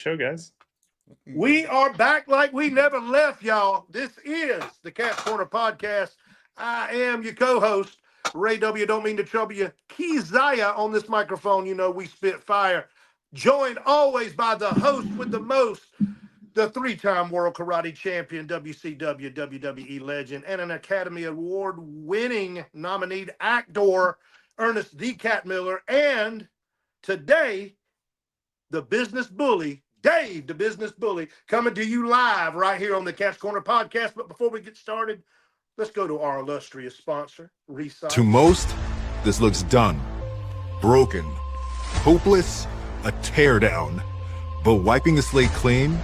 Show, guys. We are back like we never left, y'all. This is the Cat's Corner Podcast. I am your co-host, Ray W. Don't mean to trouble you. Keziah on this microphone. You know we spit fire. Joined always by the host with the most, the three-time world karate champion, WCW, WWE legend, and an Academy Award-winning nominee actor, Ernest the Cat Miller. And today, the business bully, Dave, the business bully, coming to you live right here on the Cat's Corner Podcast. But before we get started, let's go to our illustrious sponsor, Recycle. To most, this looks done, broken, hopeless, a teardown. But wiping the slate clean,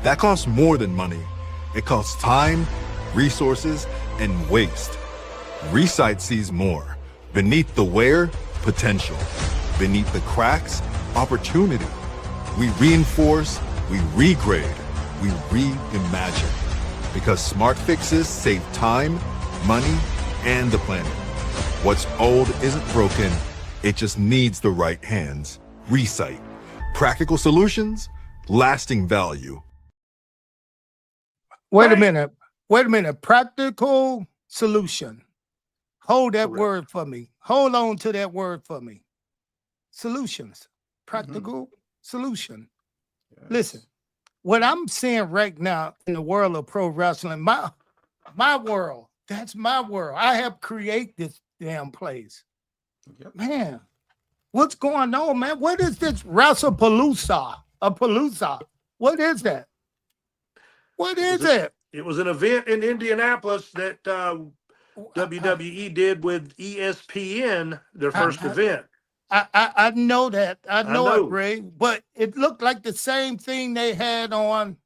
that costs more than money. It costs time, resources, and waste. Recite sees more. Beneath the wear, potential. Beneath the cracks, opportunity. We reinforce, we regrade, we reimagine. Because smart fixes save time, money, and the planet. What's old isn't broken, it just needs the right hands. Recite. Practical solutions, lasting value. Wait a minute. Practical solution. Hold that word for me. Hold on to that word for me. Solutions. Practical solution. Yes. Listen, what I'm seeing right now in the world of pro wrestling, my world, that's my world. I have created this damn place. Yep. Man, what's going on, man? What is this WrestlePalooza? What is that? What is it? It was an event in Indianapolis that WWE did with ESPN, their first event. I know that. I know it, Ray. But it looked like the same thing they had on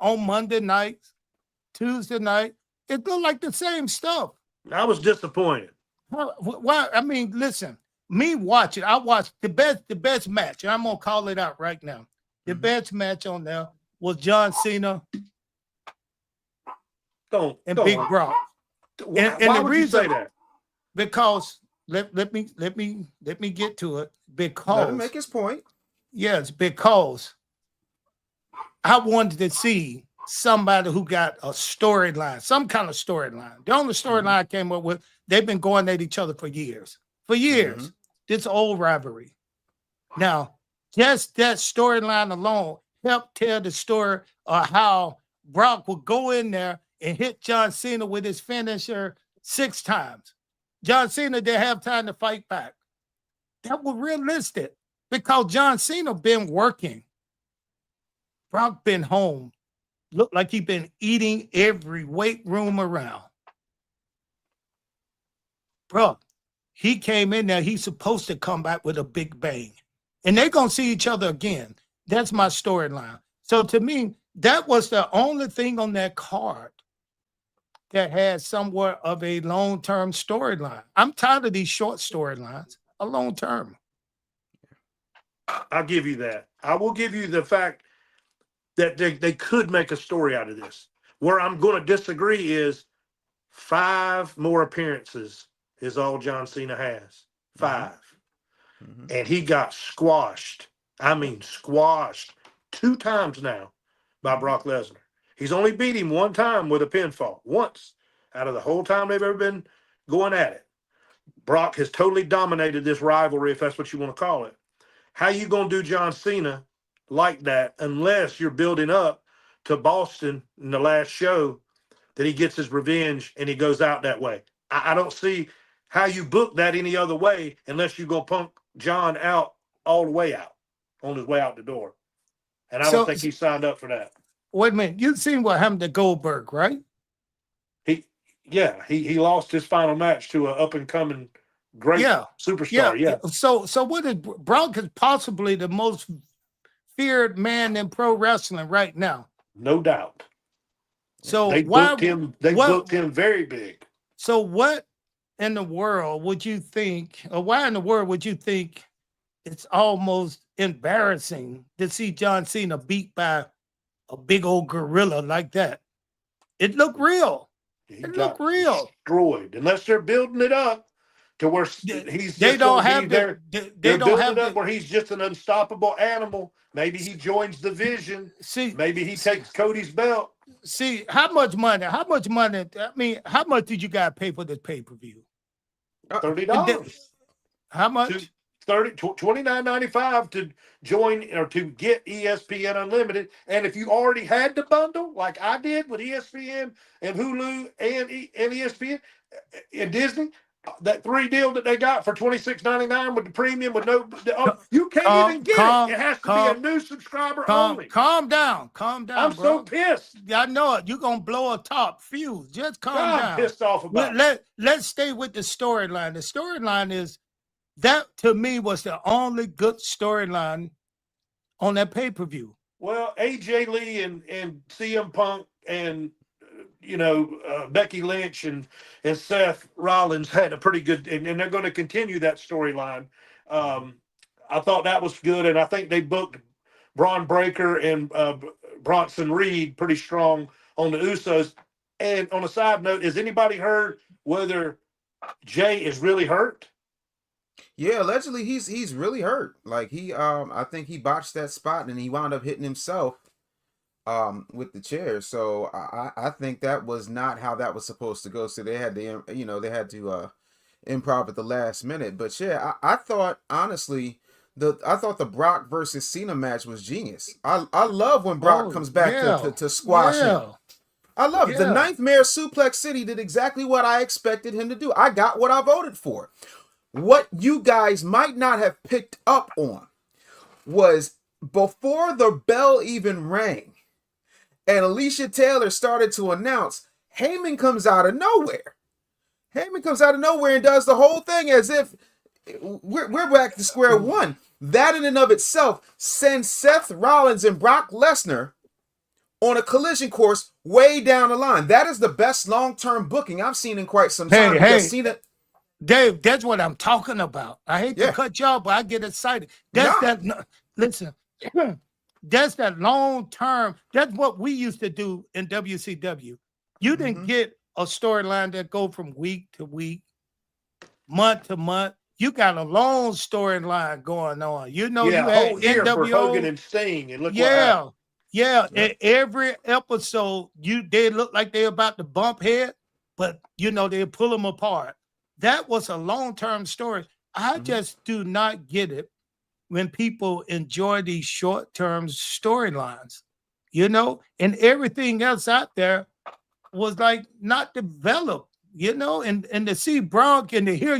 Monday nights, Tuesday night. It looked like the same stuff. I was disappointed. Why? I mean, listen, me watching, I watched the best match, and I'm gonna call it out right now. The best match on there was John Cena and Big Brock. Why would you say that? Because let me get to it. Because let him make his point. Yes, because I wanted to see somebody who got a storyline, some kind of storyline. The only storyline I came up with, they've been going at each other for years. This old rivalry. Now, just that storyline alone helped tell the story of how Brock would go in there and hit John Cena with his finisher 6 times. John Cena didn't have time to fight back. That was realistic because John Cena been working. Brock been home. Looked like he been eating every weight room around. Bro, he came in there. He's supposed to come back with a big bang. And they're going to see each other again. That's my storyline. So to me, that was the only thing on that card that had somewhat of a long-term storyline. I'm tired of these short storylines, a long-term. I'll give you that. I will give you the fact that they could make a story out of this. Where I'm going to disagree is 5 more appearances is all John Cena has. 5. And he got squashed. I mean, squashed 2 times now by Brock Lesnar. He's only beat him 1 time with a pinfall. Once out of the whole time they've ever been going at it. Brock has totally dominated this rivalry, if that's what you want to call it. How you going to do John Cena like that unless you're building up to Boston in the last show that he gets his revenge and he goes out that way? I don't see how you book that any other way unless you go punk John out all the way out, on his way out the door. And I don't think he signed up for that. Wait a minute. You've seen what happened to Goldberg, right? He lost his final match to an up-and-coming great superstar. Yeah. So what is Brock is possibly the most feared man in pro wrestling right now. No doubt. So they booked him very big. So what in the world would you think, or why in the world would you think it's almost embarrassing to see John Cena beat by a big old gorilla like that? It looked real. It looked real. Destroyed. Unless they're building it up to where he's just going to be there. They're building up where he's just an unstoppable animal. Maybe he joins the Vision. Maybe he takes Cody's belt. See, how much money? I mean, how much did you guys pay for this pay-per-view? $30. How much? $29.95 to join or to get ESPN Unlimited. And if you already had the bundle, like I did with ESPN and Hulu and ESPN and Disney, that 3 deal that they got for $26.99 with the premium with no, you can't even get it. It has to be a new subscriber only. Calm down. I'm so pissed. I know it. You're gonna blow a top fuse. Just calm down. I'm pissed off about it. Let's stay with the storyline. The storyline is that, to me, was the only good storyline on that pay-per-view. Well, AJ Lee and CM Punk and Becky Lynch and Seth Rollins had a pretty good, and they're going to continue that storyline. I thought that was good, and I think they booked Braun Breaker and Bronson Reed pretty strong on the Usos. And on a side note, has anybody heard whether Jay is really hurt? Yeah, allegedly he's really hurt. Like I think he botched that spot and he wound up hitting himself with the chair. So I think that was not how that was supposed to go. So they had to improv at the last minute. But yeah, I thought honestly the Brock versus Cena match was genius. I love when Brock comes back to squash him. I love it. The Ninth Mayor Suplex City did exactly what I expected him to do. I got what I voted for. What you guys might not have picked up on was before the bell even rang and Alicia Taylor started to announce, Heyman comes out of nowhere. Heyman comes out of nowhere and does the whole thing as if we're back to square one. That in and of itself sends Seth Rollins and Brock Lesnar on a collision course way down the line. That is the best long-term booking I've seen in quite some time. Dave, that's what I'm talking about. I hate to cut y'all, but I get excited. Listen, that's that long term. That's what we used to do in WCW. You didn't get a storyline that go from week to week, month to month. You got a long storyline going on. You had whole year for Hogan and Sting, and look what happened. And every episode, they look like they're about to bump head, but they pull them apart. That was a long-term story. I just do not get it when people enjoy these short-term storylines, and everything else out there was like not developed, and to see Brock and to hear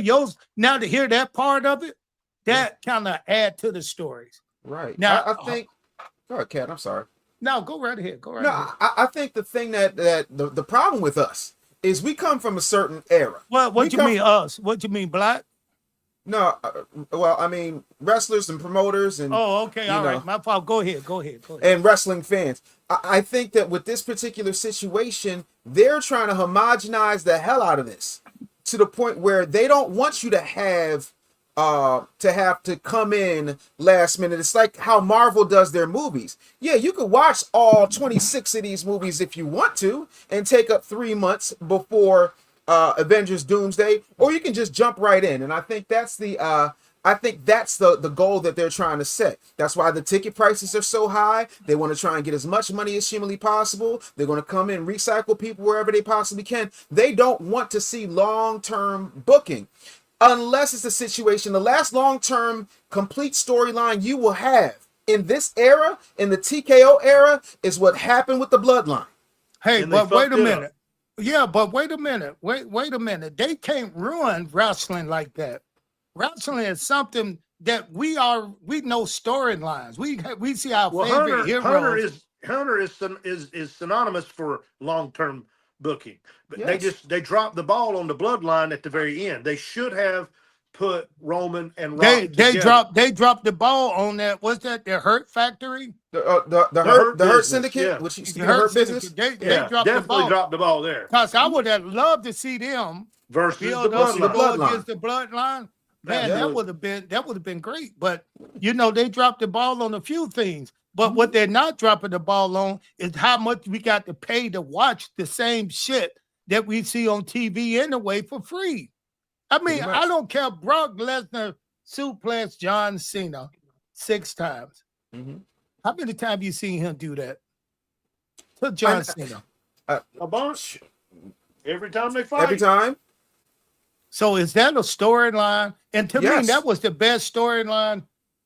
now to hear that part of it, that kind of add to the stories. Right. Now, I think, go ahead, Kat, I'm sorry. No, go right ahead. I think the thing that the problem with us is we come from a certain era. Well, what do you mean us? What do you mean, black? No, well, I mean wrestlers and promoters and. Oh, okay, all right, my fault. Go ahead. And wrestling fans. I think that with this particular situation, they're trying to homogenize the hell out of this to the point where they don't want you to have to come in last minute. It's like how Marvel does their movies. Yeah, you could watch all 26 of these movies if you want to and take up 3 months before Avengers Doomsday, or you can just jump right in. And I think that's the goal that they're trying to set. That's why the ticket prices are so high. They want to try and get as much money as humanly possible. They're going to come in, recycle people wherever they possibly can. They don't want to see long-term booking. Unless it's a situation, the last long-term complete storyline you will have in this era, in the TKO era, is what happened with the Bloodline. Hey, but wait a minute. Yeah, but wait a minute. Wait a minute. They can't ruin wrestling like that. Wrestling is something that we know storylines. We see our favorite heroes. Hunter is synonymous for long-term booking. But yes. they dropped the ball on the Bloodline at the very end. They should have put Roman and Rock together. They dropped the ball on that. What's that? The Hurt Factory? The Hurt Syndicate, which used to be the Hurt business. They dropped the ball there. Because I would have loved to see them versus the Bloodline. Against the Bloodline. Man, that would have been great. But they dropped the ball on a few things. But what they're not dropping the ball on is how much we got to pay to watch the same shit that we see on TV anyway for free. I mean, I don't care. Brock Lesnar suplexed John Cena 6 times. Mm-hmm. How many times you seen him do that to John Cena? A bunch. Every time they fight. Every time. So is that a storyline? And to me, that was the best storyline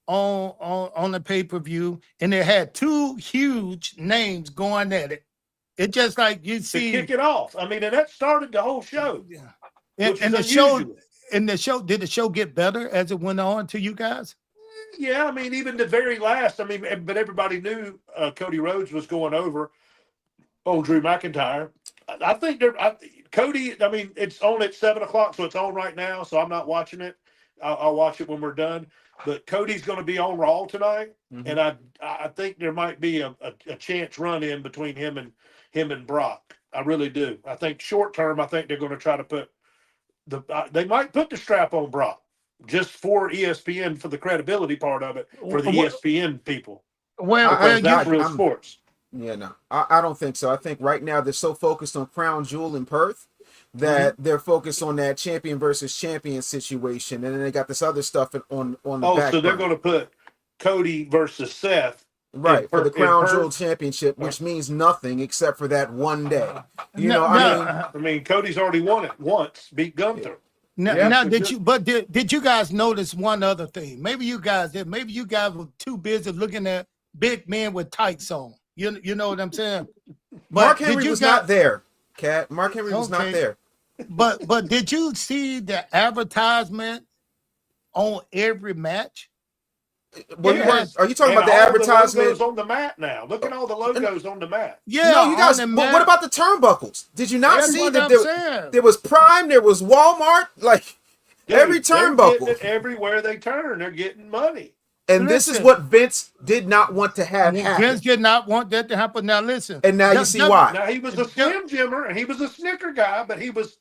on the pay-per-view. And it had 2 huge names going at it. It just like you see to kick it off. I mean, and that started the whole show. Yeah. And the show, did the show get better as it went on to you guys? Yeah, I mean, even the very last, I mean, but everybody knew Cody Rhodes was going over on Drew McIntyre. I think Cody, I mean, it's on at 7:00, so it's on right now. So I'm not watching it. I'll watch it when we're done. But Cody's going to be on Raw tonight, and I think there might be a chance run in between him and Brock. I really do. I think short term, I think they're going to try to put they might put the strap on Brock just for ESPN for the credibility part of it for the ESPN people. Well, that's real sports. Yeah, no, I don't think so. I think right now they're so focused on Crown Jewel in Perth that they're focused on that champion versus champion situation, and then they got this other stuff on the back. So they're going to put Cody versus Seth. Right, for the Crown Jewel Championship, which means nothing except for that one day. I mean, Cody's already won it once, beat Gunther. Now, did you guys notice one other thing? Maybe you guys did. Maybe you guys were too busy looking at big men with tights on. You know what I'm saying? But Mark Henry was not there, Kat. Mark Henry was not there. But did you see the advertisement on every match? Are you talking about the advertisement? The logos on the mat now. Look at all the logos on the mat. Yeah, no, you guys. What about the turnbuckles? Did you not see that there was Prime, there was Walmart, like every turnbuckle. Everywhere they turn, they're getting money. And this is what Vince did not want to have happen. Vince did not want that to happen. Now listen. And now you see why. Now he was a Slim Jimmer and he was a Snicker guy, but he was,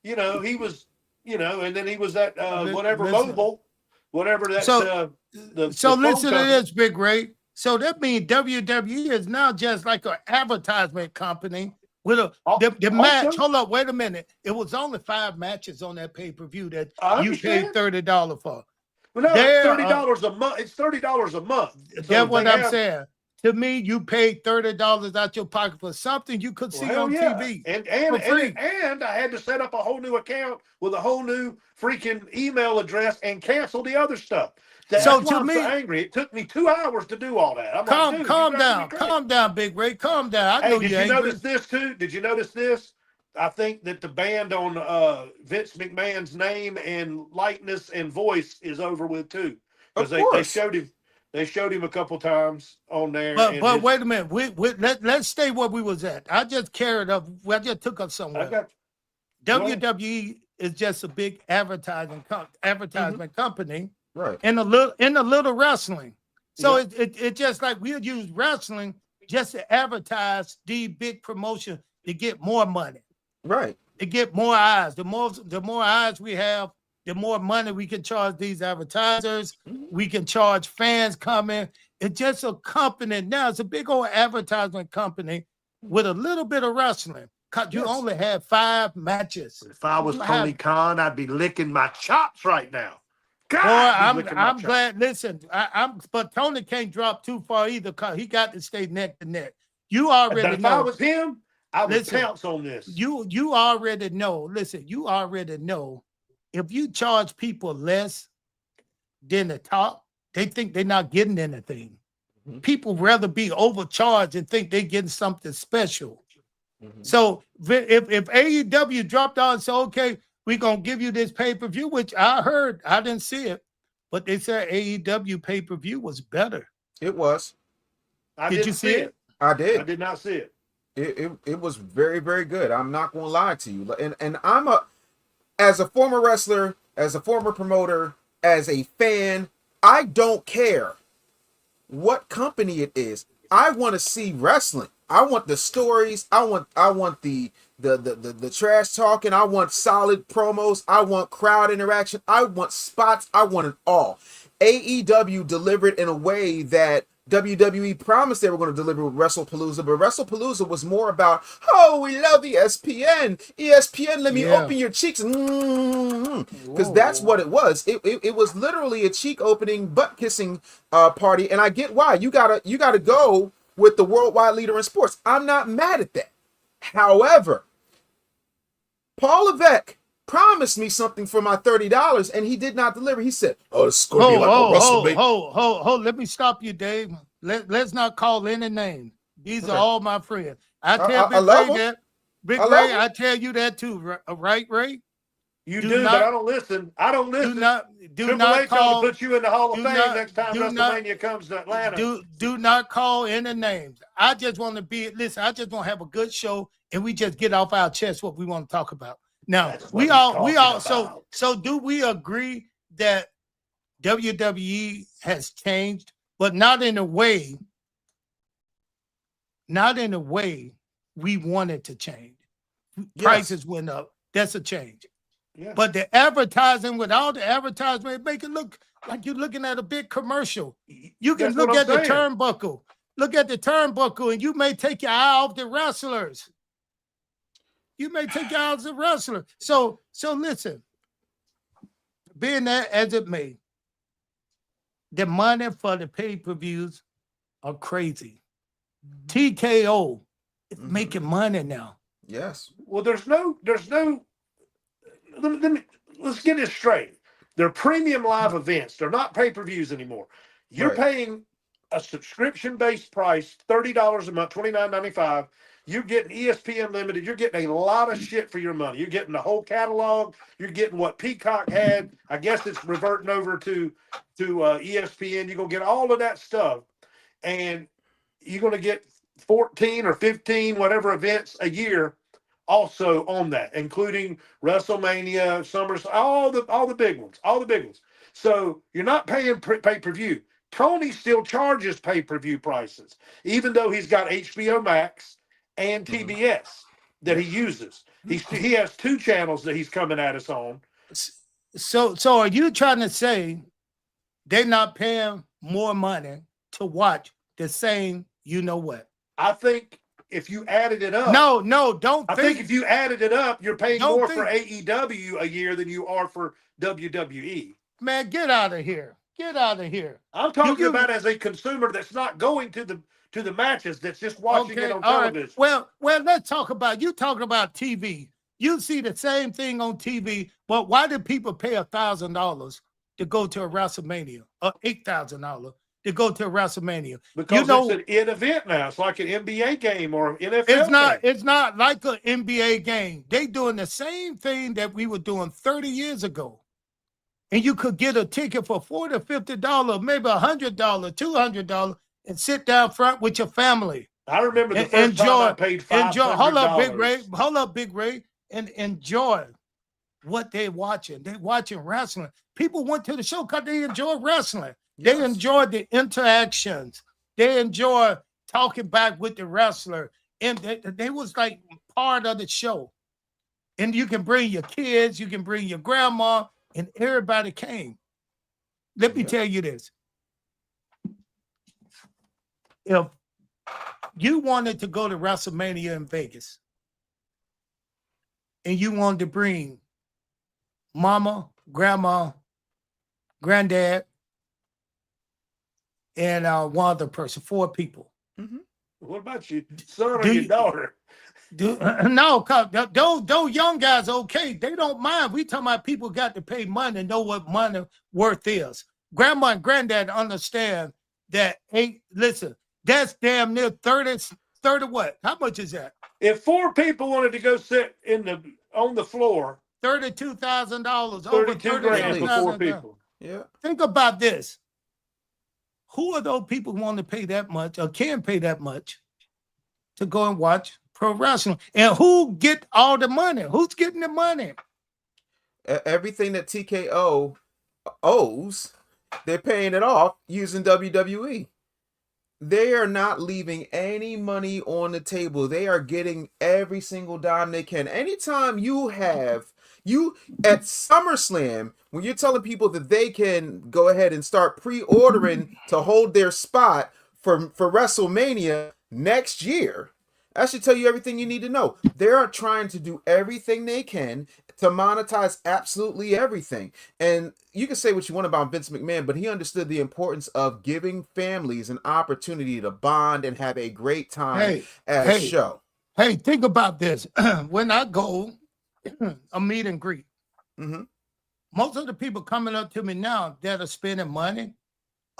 and then he was that mobile. Whatever that's so listen to this, Big Ray. So that means WWE is now just like an advertisement company with the match. Hold up, wait a minute. It was only 5 matches on that pay-per-view that you paid $30 for. Well, no, it's $30 a month. It's $30 a month. That's what I'm saying. To me, you paid $30 out your pocket for something you could see on TV. And I had to set up a whole new account with a whole new freaking email address and cancel the other stuff. That's why I'm so angry. It took me 2 hours to do all that. Calm down, Big Ray. Calm down. I know did you notice this too? Did you notice this? I think that the band on Vince McMahon's name and likeness and voice is over with too. Because they showed him. They showed him a couple times on there. But wait a minute. Let's stay where we was at. I just took us somewhere. WWE is just a big advertisement company, right? In a little wrestling. So it's just like we'll use wrestling just to advertise the big promotion to get more money, right? To get more eyes. The more eyes we have, the more money we can charge these advertisers. We can charge fans coming. It's just a company. Now it's a big old advertisement company with a little bit of wrestling. You only had 5 matches. If I was Tony Khan, I'd be licking my chops right now. God, I'm glad. Listen, but Tony can't drop too far either because he got to stay neck to neck. You already know. If I was him, I would pounce on this. You already know. Listen, you already know. If you charge people less than the top, they think they're not getting anything. Mm-hmm. People rather be overcharged and think they're getting something special. Mm-hmm. So if AEW dropped out and said, okay, we're going to give you this pay-per-view, which I heard, I didn't see it, but they said AEW pay-per-view was better. It was. Did you see it? I did. I did not see it. It was very, very good. I'm not going to lie to you. And as a former wrestler, as a former promoter, as a fan, I don't care what company it is. I want to see wrestling. I want the stories. I want the trash talking. I want solid promos. I want crowd interaction. I want spots. I want it all. AEW delivered in a way that WWE promised they were going to deliver with WrestlePalooza, but WrestlePalooza was more about, oh, we love ESPN. ESPN, let me open your cheeks. Because that's what it was. It was literally a cheek opening, butt kissing party. And I get why. You gotta go with the worldwide leader in sports. I'm not mad at that. However, Paul Levesque promised me something for my $30 and he did not deliver. He said, oh, it's going to be like a WrestleMania. Let me stop you, Dave. Let's not call any name. These are all my friends. I tell Big Ray that. Big Ray, I tell you that too, right, Ray? You do, but I don't listen. I don't listen. Do not call. Put you in the Hall of Fame next time WrestleMania comes to Atlanta. Do not call any names. I just want to listen. I just want to have a good show, and we just get off our chest what we want to talk about. Now we all. So do we agree that WWE has changed, but not in a way we wanted to change? Prices went up. That's a change. Yeah. But the advertising, with all the advertisement, make it look like you're looking at a big commercial. You can look at the turnbuckle. Look at the turnbuckle, and you may take your eye off the wrestlers. You may take your eye off the wrestler. So listen, being that as it may, the money for the pay-per-views are crazy. TKO is making money now. Yes. Well, there's no. Let's get this straight. They're premium live events. They're not pay-per-views anymore. You're paying a subscription-based price, $30 a month, $29.95. You're getting ESPN Limited. You're getting a lot of shit for your money. You're getting the whole catalog. You're getting what Peacock had. I guess it's reverting over to ESPN. You're going to get all of that stuff. And you're going to get 14 or 15, whatever events a year also on that, including WrestleMania, SummerSlam, all the big ones. So you're not paying pay-per-view. Tony still charges pay-per-view prices, even though he's got HBO Max and TBS that he uses. He has two channels that he's coming at us on. So are you trying to say they're not paying more money to watch the same you know what? I think if you added it up. No, don't. I think if you added it up, you're paying more for AEW a year than you are for WWE. Man, get out of here. Get out of here. I'm talking about as a consumer that's not going to the matches, that's just watching it on television. Right. Well, let's talk about, you talking about TV. You see the same thing on TV, but why do people pay $1,000 to go to a WrestleMania or $8,000 to go to a WrestleMania? Because it's an event now. It's like an NBA game or an NFL game. It's not like an NBA game. They doing the same thing that we were doing 30 years ago. And you could get a ticket for $40, $50, maybe $100, $200, and sit down front with your family. I remember the first time I paid $500. Hold up, Big Ray, and enjoy what they're watching. They're watching wrestling. People went to the show because they enjoy wrestling. Yes. They enjoy the interactions. They enjoy talking back with the wrestler. And they was like part of the show. And you can bring your kids, you can bring your grandma, and everybody came. Let me tell you this. If you wanted to go to WrestleMania in Vegas and you wanted to bring mama, grandma, granddad, and one other person, 4 people. Mm-hmm. What about your son or your daughter? No, cause those young guys, okay, they don't mind. We talking about people got to pay money and know what money worth is. Grandma and granddad understand that. Hey, listen, that's damn near 30 what? How much is that? If 4 people wanted to go sit on the floor, $32,000, over $32,000 for 4 people. Yeah. Think about this. Who are those people who want to pay that much or can pay that much to go and watch pro wrestling? And who get all the money? Who's getting the money? Everything that TKO owes, they're paying it off using WWE. They are not leaving any money on the table. They are getting every single dime they can. Anytime you at SummerSlam, when you're telling people that they can go ahead and start pre-ordering to hold their spot for WrestleMania next year. That should tell you everything you need to know. They are trying to do everything they can to monetize absolutely everything. And you can say what you want about Vince McMahon, but he understood the importance of giving families an opportunity to bond and have a great time at a show. Hey, think about this. When I go a meet and greet, most of the people coming up to me now that are spending money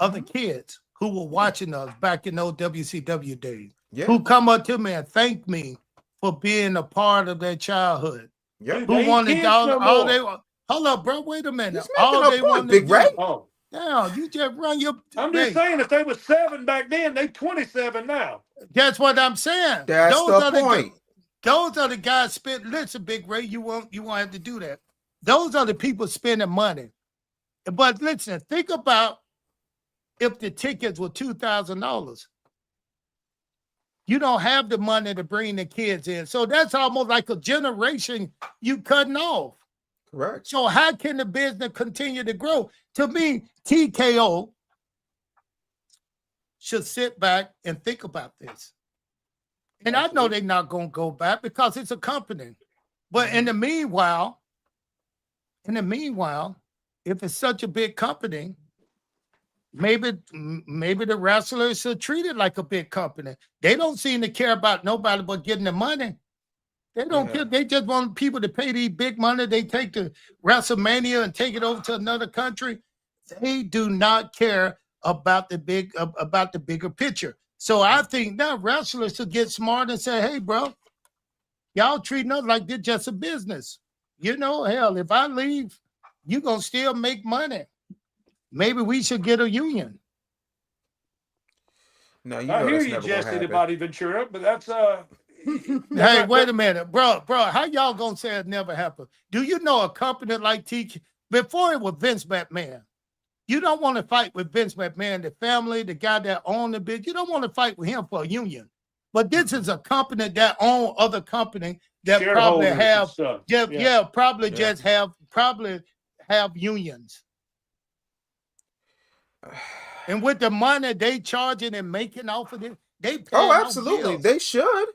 are the kids who were watching us back in those WCW days. Yeah. Who come up to me and thank me for being a part of their childhood. Yeah. Who wanted all they want. Hold up, bro. Wait a minute. All they want Big Ray. Oh, damn, you just run your. I'm just saying, if they were 7 back then, they 27 now. That's what I'm saying. That's the point. Those are the guys spent. Listen, Big Ray, you won't have to do that. Those are the people spending money. But listen, think about if the tickets were $2,000. You don't have the money to bring the kids in. So that's almost like a generation you cutting off. Correct. So how can the business continue to grow? To me, TKO should sit back and think about this. And I know they're not going to go back because it's a company. But in the meanwhile, if it's such a big company, maybe the wrestlers are treated like a big company. They don't seem to care about nobody but getting the money. They don't care. They just want people to pay these big money. They take the WrestleMania and take it over to another country. They do not care about the bigger picture. So I think now wrestlers should get smart and say, hey, bro, y'all treating us like they're just a business. You know, hell, if I leave, you're going to still make money. Maybe we should get a union. No, I hear you, Jesse, the Body Ventura, but that's Hey, wait a minute, bro. How y'all gonna say it never happened? Do you know a company like TK before it was Vince McMahon? You don't want to fight with Vince McMahon, the family, the guy that owned the business. You don't want to fight with him for a union. But this is a company that own other company that probably have, probably have unions. And with the money they charging and making off of it, they pay. Oh, absolutely. They should.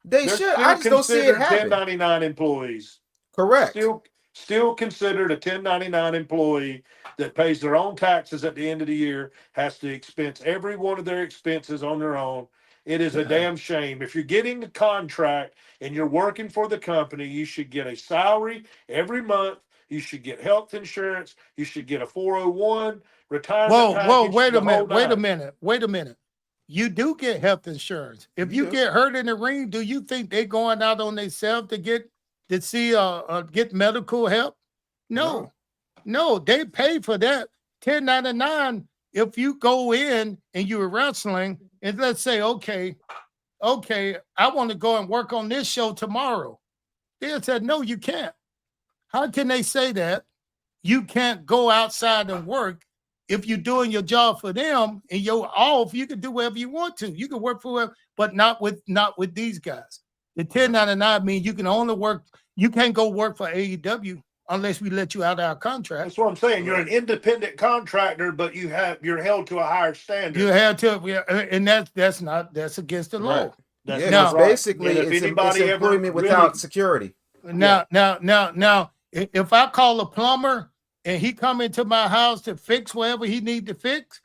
They should. I just don't see it happen. 1099 employees. Correct. Still considered a 1099 employee that pays their own taxes at the end of the year, has to expense every one of their expenses on their own. It is a damn shame. If you're getting a contract and you're working for the company, you should get a salary every month. You should get health insurance. You should get a 401 retirement package. Whoa, wait a minute. You do get health insurance. If you get hurt in the ring, do you think they're going out on themselves to get medical help? No, they pay for that. 1099, if you go in and you're wrestling, and let's say, okay, I want to go and work on this show tomorrow. They said, no, you can't. How can they say that? You can't go outside and work. If you're doing your job for them and you're off, you can do whatever you want to. You can work for them, but not with these guys. The 1099 means you can only work. You can't go work for AEW unless we let you out of our contract. That's what I'm saying. You're an independent contractor, but you're held to a higher standard. You have to, and that's against the law. Right. Basically, it's employment without security. Now, if I call a plumber and he come into my house to fix whatever he need to fix,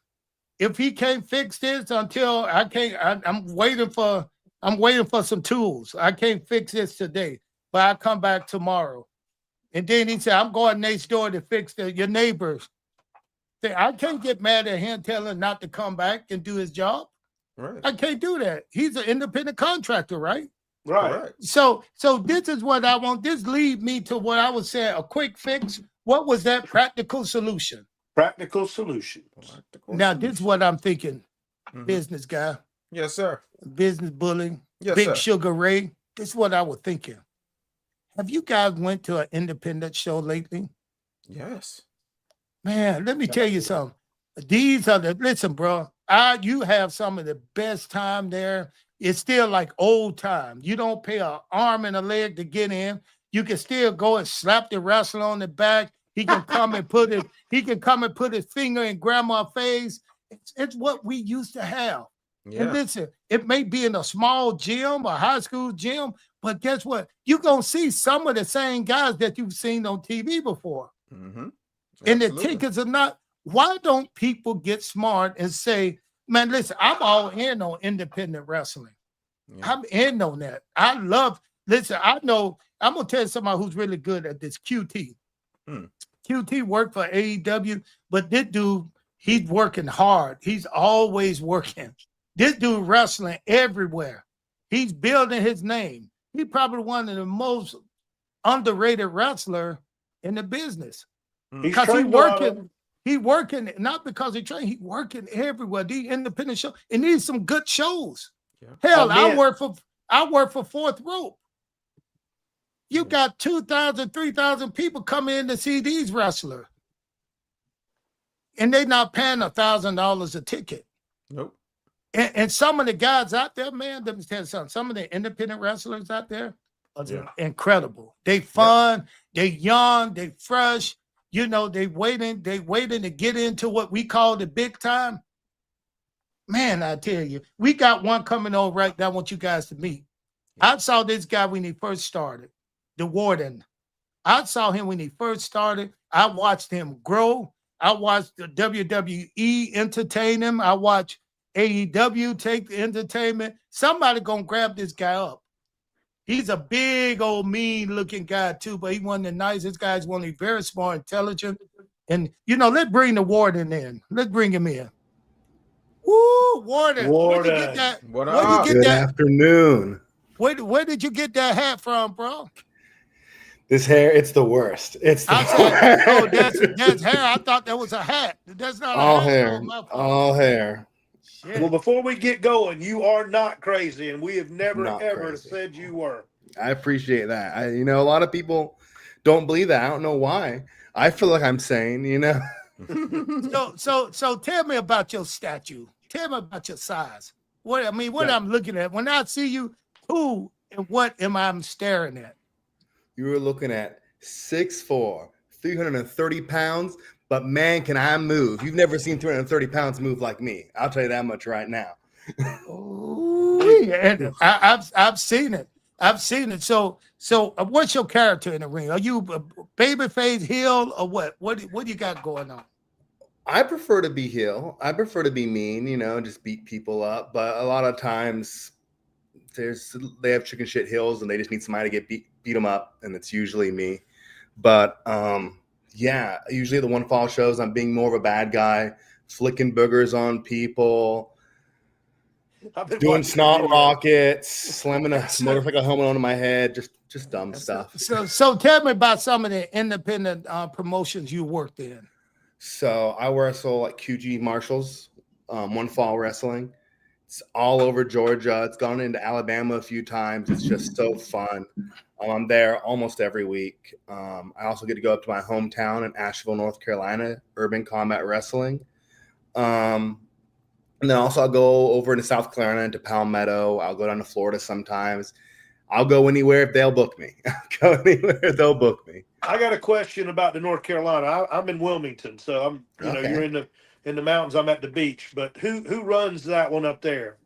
if he can't fix this until I'm waiting for some tools. I can't fix this today, but I come back tomorrow. And then he said, I'm going next door to fix your neighbors. I can't get mad at him telling him not to come back and do his job. Right. I can't do that. He's an independent contractor, right? Right. So this is what I want. This lead me to what I would say a quick fix. What was that practical solution? Practical solutions. Now, this is what I'm thinking, business guy. Yes, sir. Business bully. Yes, Big sir. Sugar Ray. This is what I was thinking. Have you guys went to an independent show lately? Yes. Man, let me tell you something. Listen, bro, you have some of the best time there. It's still like old time. You don't pay an arm and a leg to get in. You can still go and slap the wrestler on the back. He can come and put his finger in grandma's face. It's what we used to have. Yeah. And listen, it may be in a small gym, a high school gym, but guess what? You're going to see some of the same guys that you've seen on TV before. Mm-hmm. And the tickets are not. Why don't people get smart and say, man, listen, I'm all in on independent wrestling. Yeah. I'm in on that. I love, listen, I know, I'm going to tell you somebody who's really good at this, QT. QT worked for AEW, but this dude, he's working hard. He's always working. This dude wrestling everywhere. He's building his name. He's probably one of the most underrated wrestler in the business. Because he working, not because he trained, he working everywhere. The independent show. It needs some good shows. Yeah. Hell, I work for Fourth Rope. You got 2,000, 3,000 people coming in to see these wrestlers. And they're not paying $1,000 a ticket. Nope. And some of the guys out there, man, let me tell you something. Some of the independent wrestlers out there are incredible. They fun, they young, they fresh. You know, they waiting to get into what we call the big time. Man, I tell you, we got one coming on right now I want you guys to meet. I saw this guy when he first started, the Warden. I saw him when he first started. I watched him grow. I watched the WWE entertain him. I watched AEW take the entertainment. Somebody gonna grab this guy up. He's a big old mean looking guy too, but he's one of the nicest guys. One, he's very smart, intelligent. And you know, let's bring the Warden in. Let's bring him in. Woo, Warden. Where'd you get that? Good afternoon. Where did you get that hat from, bro? This hair, it's the worst. It's the worst. Oh, that's hair. I thought that was a hat. That's not all a hat. hair. All hair. Shit. Well, before we get going, you are not crazy, and we have never ever said you were. I appreciate that. A lot of people don't believe that. I don't know why. I feel like I'm sane, So tell me about your statue. Tell me about your size. What I'm looking at when I see you, who and what am I staring at? You were looking at 6'4", 330 pounds. But man, can I move? You've never seen 330 pounds move like me. I'll tell you that much right now. I've seen it. I've seen it. So what's your character in the ring? Are you a babyface, heel, or what? What do you got going on? I prefer to be heel. I prefer to be mean, just beat people up. But a lot of times they have chicken shit heels and they just need somebody to beat them up, and it's usually me. But yeah, usually the one fall shows I'm being more of a bad guy, flicking boogers on people, doing snot rockets, slamming a motorcycle helmet onto my head, just dumb stuff. So tell me about some of the independent promotions you worked in. So I wrestle like QG Marshalls, One Fall Wrestling. It's all over Georgia. It's gone into Alabama a few times. It's just so fun. I'm there almost every week. I also get to go up to my hometown in Asheville, North Carolina, Urban Combat Wrestling. And then also I'll go over into South Carolina, into Palmetto. I'll go down to Florida sometimes. I'll go anywhere if they'll book me. I'll go anywhere if they'll book me. I got a question about the North Carolina. I'm in Wilmington, so you're in the mountains. I'm at the beach. But who runs that one up there?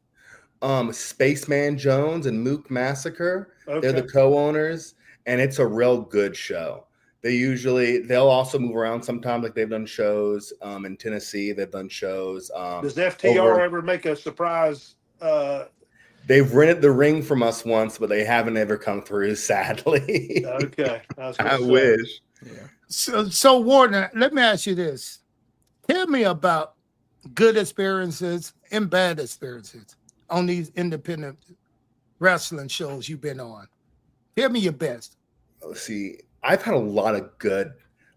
Spaceman Jones and Mook Massacre. Okay. They're the co-owners, and it's a real good show. They'll also move around sometimes, like they've done shows in Tennessee. They've done shows. Does FTR ever make a surprise? They've rented the ring from us once, but they haven't ever come through, sadly. Okay. I wish. Yeah. So Warden, let me ask you this. Tell me about good experiences and bad experiences on these independent wrestling shows you've been on. Tell me your best. Let's see. I've had a lot of good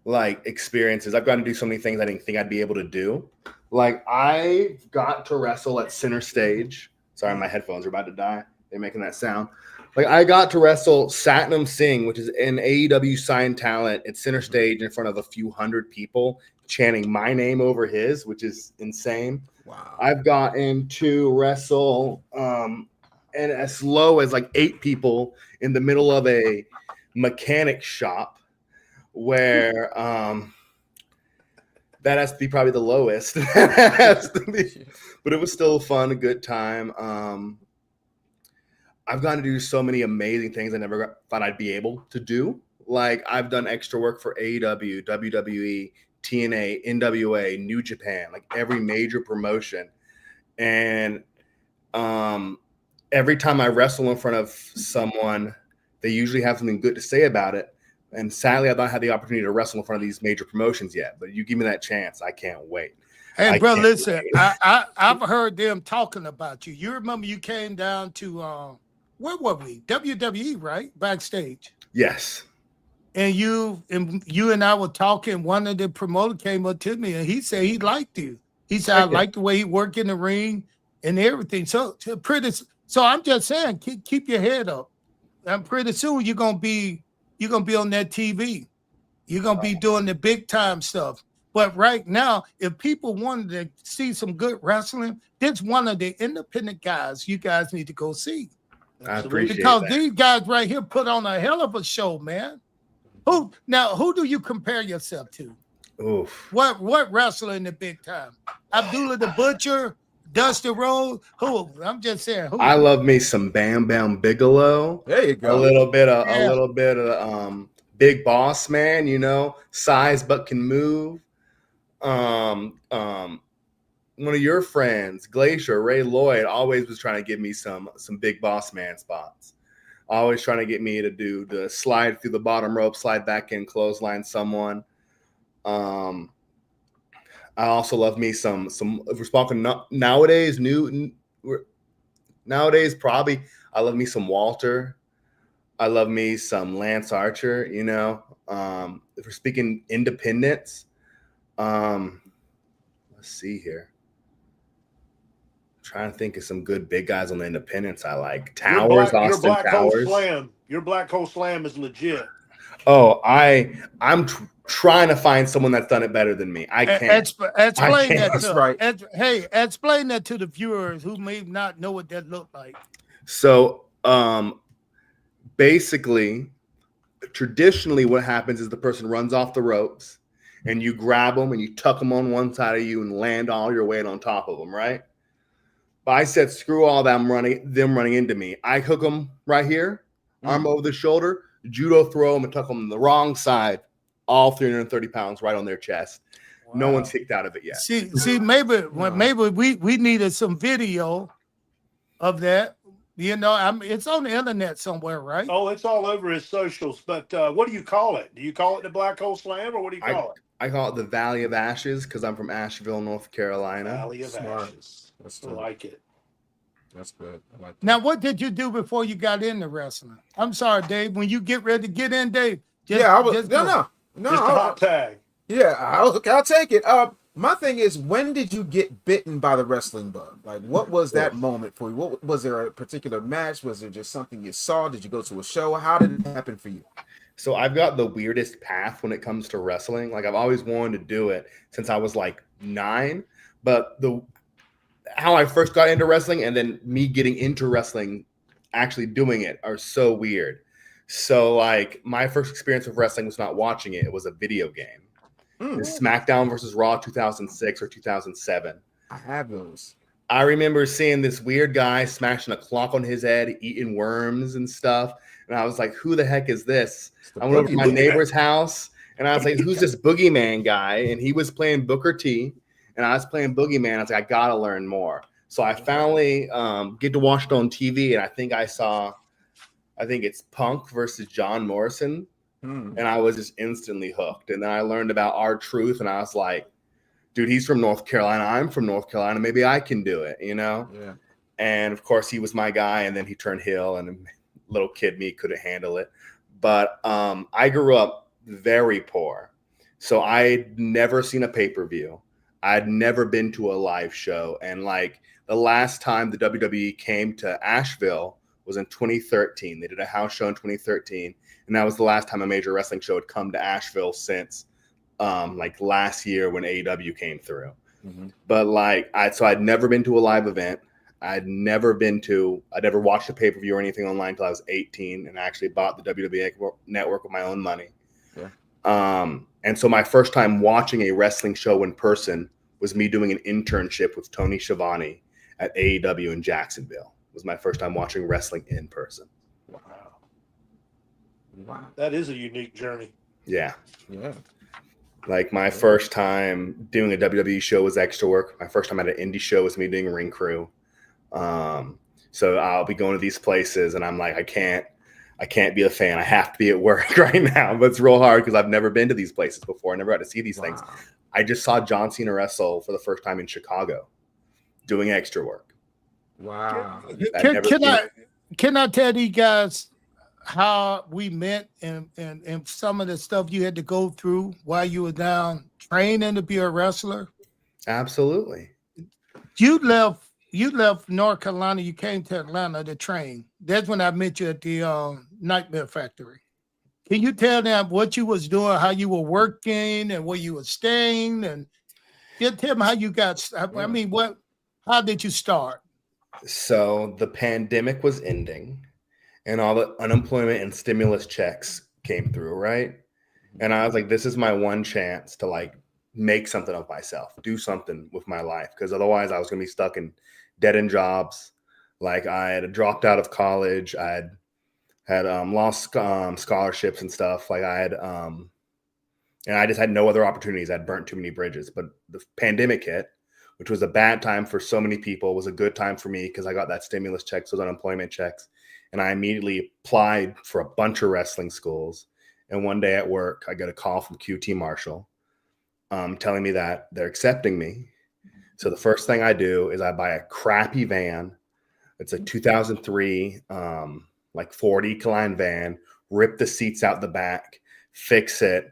experiences. I've gotten to do so many things I didn't think I'd be able to do. Like I got to wrestle at Center Stage. Sorry, my headphones are about to die. They're making that sound. Like I got to wrestle Satnam Singh, which is an AEW signed talent at Center Stage in front of a few hundred people chanting my name over his, which is insane. Wow. I've gotten to wrestle and as low as 8 people in the middle of a mechanic shop where that has to be probably the lowest. That has to be But it was still fun, a good time. I've gotten to do so many amazing things I never thought I'd be able to do. Like I've done extra work for AEW, WWE, TNA, NWA, New Japan, like every major promotion. And every time I wrestle in front of someone, they usually have something good to say about it. And sadly, I've not had the opportunity to wrestle in front of these major promotions yet. But you give me that chance, I can't wait. Hey, bro, listen, I've heard them talking about you. You remember you came down to where were we? WWE, right? Backstage. Yes. And you and I were talking. One of the promoters came up to me and he said he liked you. He said, I like the way he worked in the ring and everything. So I'm just saying, keep your head up. And pretty soon you're gonna be on that TV. You're gonna be doing the big time stuff. But right now, if people wanted to see some good wrestling, this one of the independent guys you guys need to go see. I appreciate because that. these guys right here put on a hell of a show, man. Who do you compare yourself to? Oof. What wrestler in the big time? Abdullah the Butcher, Dusty Rhodes? Who? I'm just saying. Who? I love me some Bam Bam Bigelow. There you go. A little bit of Big Boss Man, you know, size but can move. One of your friends, Glacier, Ray Lloyd, always was trying to give me some Big Boss Man spots. Always trying to get me to do the slide through the bottom rope, slide back in, clothesline someone. I also love me some if we're talking nowadays, probably I love me some Walter. I love me some Lance Archer, you know. If we're speaking independence, let's see here. Trying to think of some good big guys on the independents I like. Towers, Austin Towers. Your Black Hole Slam is legit. Oh, I'm trying to find someone that's done it better than me. I can't. Explain that. That's right. Hey, explain that to the viewers who may not know what that looked like. So, basically, traditionally, what happens is the person runs off the ropes, and you grab them and you tuck them on one side of you and land all your weight on top of them, right? But I said, screw all them running into me. I hook them right here, arm over the shoulder, judo throw them and tuck them on the wrong side, all 330 pounds right on their chest. Wow. No one's kicked out of it yet. See, maybe we needed some video of that. You know, it's on the internet somewhere, right? Oh, it's all over his socials. But what do you call it? Do you call it the Black Hole Slam, or what do you call it? I call it the Valley of Ashes because I'm from Asheville, North Carolina. Valley of Ashes. I like it. That's good. I like that. Now, what did you do before you got into wrestling? I'm sorry, Dave. When you get ready to get in, Dave. I was no. Just a hot tag. Yeah, I'll take it. My thing is, when did you get bitten by the wrestling bug? Like, what was that moment for you? What was there a particular match? Was there just something you saw? Did you go to a show? How did it happen for you? So I've got the weirdest path when it comes to wrestling. Like I've always wanted to do it since I was like 9, but how I first got into wrestling and then me getting into wrestling, actually doing it are so weird. So like my first experience with wrestling was not watching it. It was a video game. It's SmackDown versus Raw 2006 or 2007. I have those. I remember seeing this weird guy smashing a clock on his head, eating worms and stuff. And I was like, who the heck is this? I went over to my neighbor's house and I was like, who's this boogeyman guy? And he was playing Booker T. And I was playing Boogeyman. I was like, I got to learn more. So I finally get to watch it on TV. And I think it's Punk versus John Morrison. And I was just instantly hooked. And then I learned about R-Truth. And I was like, dude, he's from North Carolina. I'm from North Carolina. Maybe I can do it, you know? Yeah. And, of course, he was my guy. And then he turned heel. And a little kid me couldn't handle it. But I grew up very poor. So I'd never seen a pay-per-view. I'd never been to a live show. And like the last time the WWE came to Asheville was in 2013. They did a house show in 2013. And that was the last time a major wrestling show had come to Asheville since like last year when AEW came through. But like, I'd never been to a live event. I'd never watched a pay-per-view or anything online until I was 18 and actually bought the WWE network with my own money. Yeah. And so my first time watching a wrestling show in person was me doing an internship with Tony Schiavone at AEW in Jacksonville. It was my first time watching wrestling in person. Wow. That is a unique journey. Yeah. Yeah. Like my first time doing a WWE show was extra work. My first time at an indie show was me doing ring crew. So I'll be going to these places and I'm like, I can't be a fan. I have to be at work right now. But it's real hard because I've never been to these places before. I never got to see these things. I just saw John Cena wrestle for the first time in Chicago doing extra work. Wow. Can I tell you guys how we met and some of the stuff you had to go through while you were down training to be a wrestler? Absolutely. You left North Carolina. You came to Atlanta to train. That's when I met you at the Nightmare Factory. Can you tell them what you was doing, how you were working, and where you were staying, and just tell them how you got? I mean, how did you start? So the pandemic was ending, and all the unemployment and stimulus checks came through, right? And I was like, this is my one chance to like make something of myself, do something with my life, because otherwise I was gonna be stuck in dead-end jobs. Like I had dropped out of college. I had lost scholarships and stuff. Like I had, and I just had no other opportunities. I'd burnt too many bridges. But the pandemic hit, which was a bad time for so many people. It was a good time for me because I got that stimulus checks, those unemployment checks, and I immediately applied for a bunch of wrestling schools. And one day at work, I get a call from QT Marshall telling me that they're accepting me. So the first thing I do is I buy a crappy van. It's a 2003 like 40 line van, rip the seats out the back, fix it,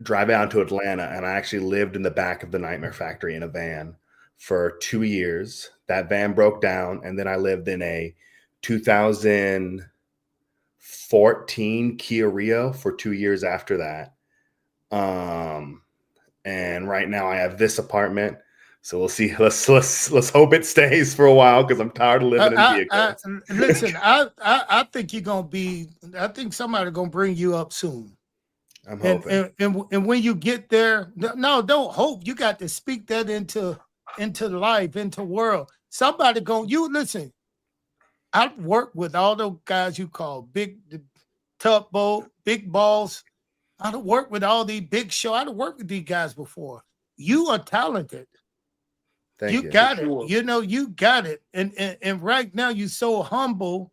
drive out to Atlanta. And I actually lived in the back of the Nightmare Factory in a van for 2 years. That van broke down. And then I lived in a 2014 Kia Rio for 2 years after that. And right now I have this apartment. So we'll see. Let's hope it stays for a while because I'm tired of living in vehicles. Listen, I think you're gonna be. I think somebody's gonna bring you up soon. I'm hoping. And when you get there, no, don't hope. You got to speak that into life, into world. Somebody you listen. I work with all those guys you call big tugboat, big balls. I work with all these big show. I worked with these guys before. You are talented. Thank you. Got it. You know, you got it. And right now you're so humble.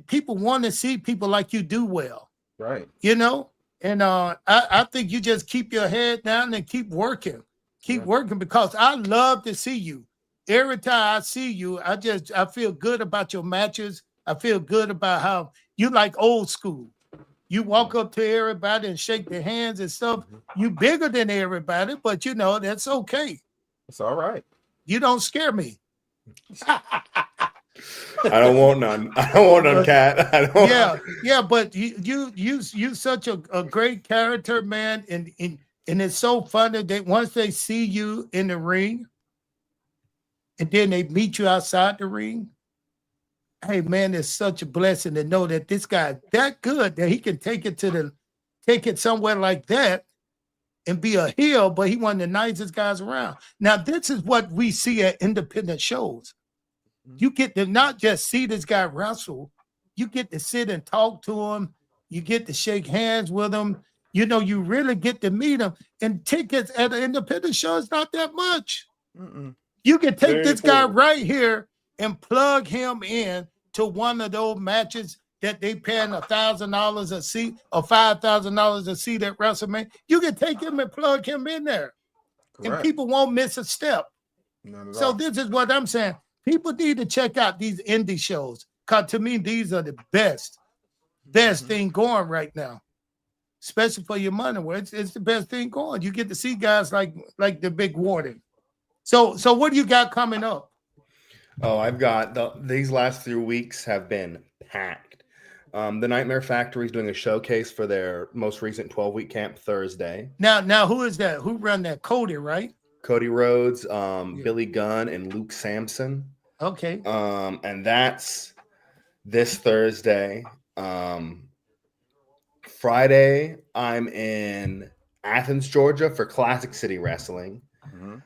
People want to see people like you do well. Right. You know, and I think you just keep your head down and keep working. Keep working because I love to see you. Every time I see you, I feel good about your matches. I feel good about how you like old school. You walk up to everybody and shake their hands and stuff. You bigger than everybody, but you know, that's okay. It's all right. You don't scare me. I don't want none. I don't want none, Cat. Yeah, but you such a great character, man, and it's so funny that once they see you in the ring, and then they meet you outside the ring. Hey, man, it's such a blessing to know that this guy that good that he can take it somewhere like that and be a heel, but he one of the nicest guys around. Now, this is what we see at independent shows. You get to not just see this guy wrestle, you get to sit and talk to him. You get to shake hands with him. You know, you really get to meet him. And tickets at an independent show is not that much. You can take this guy right here and plug him in to one of those matches that they paying $1,000 a seat or $5,000 a seat at WrestleMania. You can take him and plug him in there. Correct. And people won't miss a step. So this is what I'm saying. People need to check out these indie shows because to me, these are the best thing going right now, especially for your money. Where it's the best thing going. You get to see guys like the big Warden. So what do you got coming up? Oh, I've got these last 3 weeks have been packed. The Nightmare Factory is doing a showcase for their most recent 12-week camp Thursday. Now, who is that? Who run that? Cody, right? Cody Rhodes, Billy Gunn, and Luke Sampson. Okay. And that's this Thursday. Friday, I'm in Athens, Georgia for Classic City Wrestling. Mm-hmm.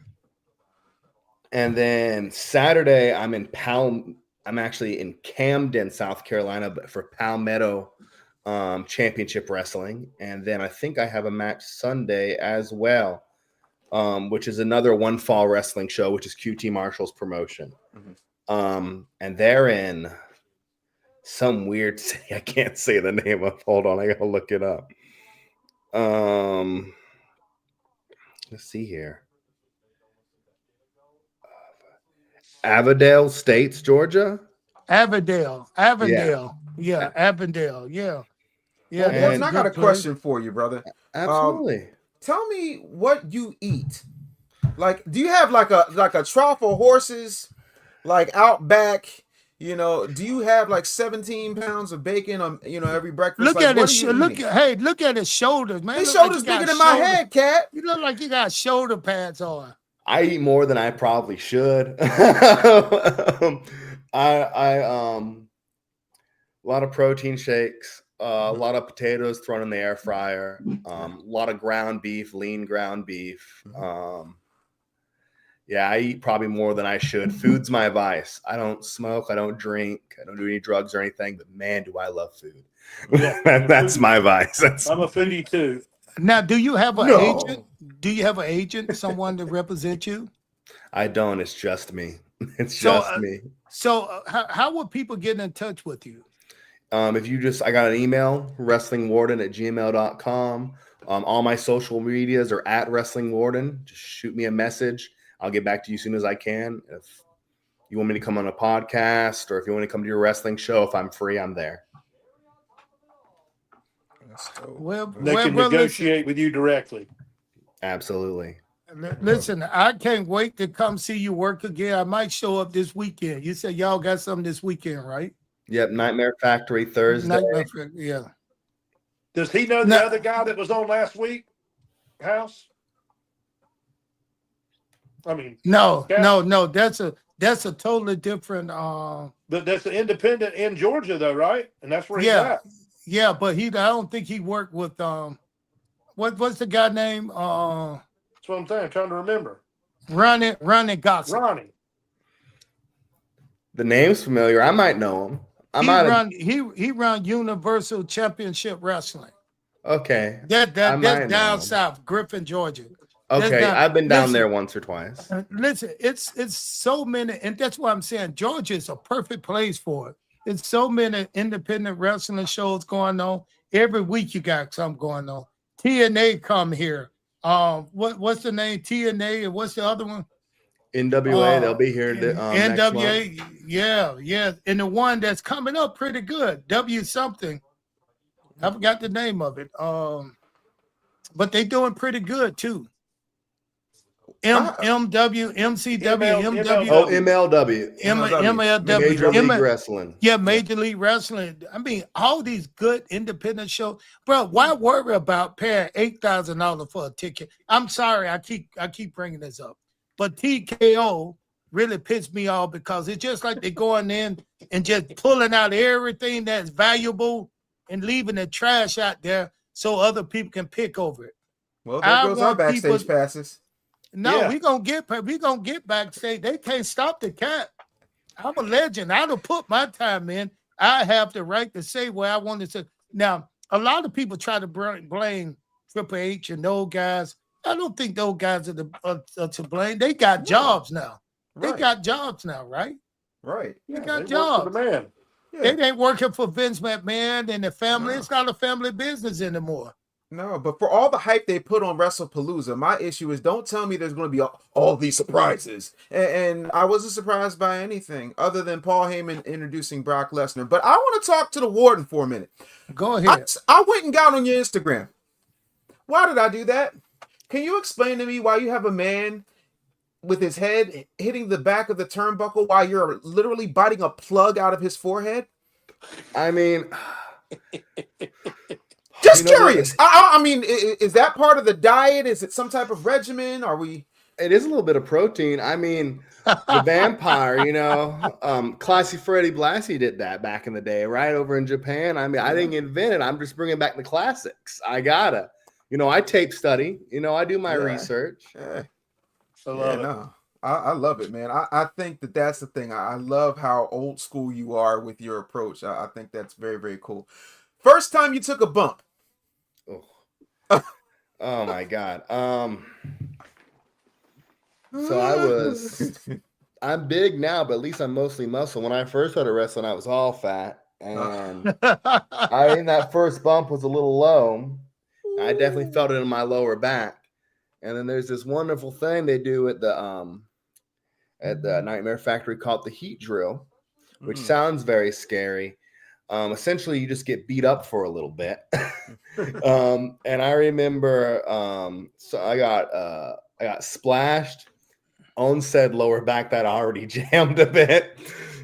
And then Saturday, I'm actually in Camden, South Carolina, but for Palmetto Championship Wrestling. And then I think I have a match Sunday as well, which is another One Fall Wrestling show, which is QT Marshall's promotion. Mm-hmm. And they're in some weird city I can't say the name of. Hold on, I gotta look it up. Let's see here. Avondale States, Georgia. Avondale. Yeah, Avondale. Yeah. Well, Warden, I got a question for you, brother. Absolutely. Tell me what you eat. Like, do you have like a trough of horses, like out back? You know, do you have like 17 pounds of bacon on every breakfast? Look like, at his look at his shoulders, man. His shoulders bigger than my head, cat. You look like you got shoulder pads on. I eat more than I probably should. A lot of protein shakes, a lot of potatoes thrown in the air fryer, a lot of ground beef, lean ground beef. Yeah, I eat probably more than I should. Food's my vice. I don't smoke, I don't drink, I don't do any drugs or anything, but man, do I love food. Yeah, that's my vice. I'm a foodie too. Now, do you have an agent? Do you have an agent, someone to represent you? I don't. It's just me. It's just me. So how would people get in touch with you? If I got an email, wrestlingwarden@gmail.com. All my social medias are at wrestlingwarden. Just shoot me a message. I'll get back to you as soon as I can. If you want me to come on a podcast or if you want to come to your wrestling show, if I'm free, I'm there. They can negotiate with you directly. Absolutely. Listen, I can't wait to come see you work again. I might show up this weekend. You said y'all got something this weekend, right? Yep, Nightmare Factory Thursday. Yeah. Does he know the other guy that was on last week? House? I mean, no. That's a totally different. But that's an independent in Georgia, though, right? And that's where he's at. Yeah, but I don't think he worked with what's the guy name? That's what I'm saying. I'm trying to remember. Ronnie Gossett. Ronnie. The name's familiar. I might know him. He run Universal Championship Wrestling. Okay. That's down south, Griffin, Georgia. Okay, I've been down there once or twice. Listen, it's so many, and that's why I'm saying Georgia is a perfect place for it. It's so many independent wrestling shows going on. Every week you got something going on. TNA come here. What's the name? TNA, and what's the other one? NWA, they'll be here. NWA, yeah. And the one that's coming up pretty good, W something. I forgot the name of it. But they doing pretty good too. MW, MCW, MW. Oh, MLW. MLW. Major League Wrestling. Yeah, Major League Wrestling. I mean, all these good independent shows. Bro, why worry about paying $8,000 for a ticket? I'm sorry, I keep bringing this up. But TKO really pissed me off because it's just like they're going in and just pulling out everything that's valuable and leaving the trash out there so other people can pick over it. Well, there goes our backstage passes. No, we gonna get backstage. They can't stop the cat. I'm a legend. I done put my time in. I have the right to say what I want to say. Now, a lot of people try to blame Triple H and those guys. I don't think those guys are to blame. They got jobs now. Right. They got jobs now, right? Right. They got jobs. The man. Yeah. They ain't working for Vince McMahon and the family. No. It's not a family business anymore. No, but for all the hype they put on WrestlePalooza, my issue is don't tell me there's going to be all these surprises. And I wasn't surprised by anything other than Paul Heyman introducing Brock Lesnar. But I want to talk to the Warden for a minute. Go ahead. I went and got on your Instagram. Why did I do that? Can you explain to me why you have a man with his head hitting the back of the turnbuckle while you're literally biting a plug out of his forehead? I mean... Just curious. I mean, is that part of the diet? Is it some type of regimen? Are we? It is a little bit of protein. I mean, the vampire, Classy Freddie Blassie did that back in the day, right over in Japan. I mean, I didn't invent it. I'm just bringing back the classics. I gotta, I tape study. I do my research. I love it. No, I love it, man. I think that's the thing. I love how old school you are with your approach. I think that's very, very cool. First time you took a bump. Oh my God. So I'm big now, but at least I'm mostly muscle. When I first started wrestling, I was all fat. And I think that first bump was a little low. I definitely felt it in my lower back. And then there's this wonderful thing they do at the Nightmare Factory called the heat drill, which sounds very scary. Essentially, you just get beat up for a little bit. And I remember, so I got splashed on said lower back that already jammed a bit,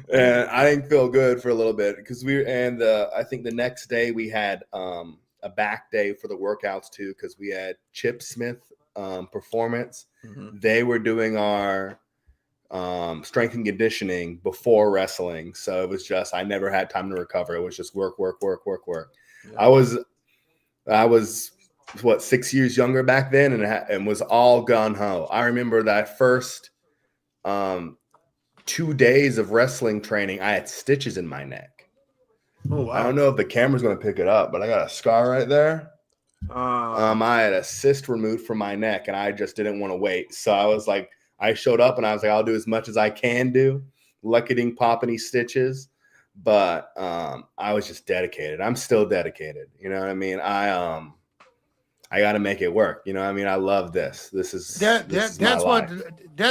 and I didn't feel good for a little bit because I think the next day we had a back day for the workouts too because we had Chip Smith Performance. They were doing our strength and conditioning before wrestling, so it was just I never had time to recover. It was just work. Yeah. I was what 6 years younger back then, and was all gun ho. I remember that first 2 days of wrestling training, I had stitches in my neck. Oh, wow. I don't know if the camera's going to pick it up, but I got a scar right there. I had a cyst removed from my neck, and I just didn't want to wait. So I was like, I showed up, and I was like, I'll do as much as I can do. Lucky didn't pop any stitches, but I was just dedicated. I'm still dedicated. You know what I mean? I got to make it work. You know what I mean? I love this. This is that's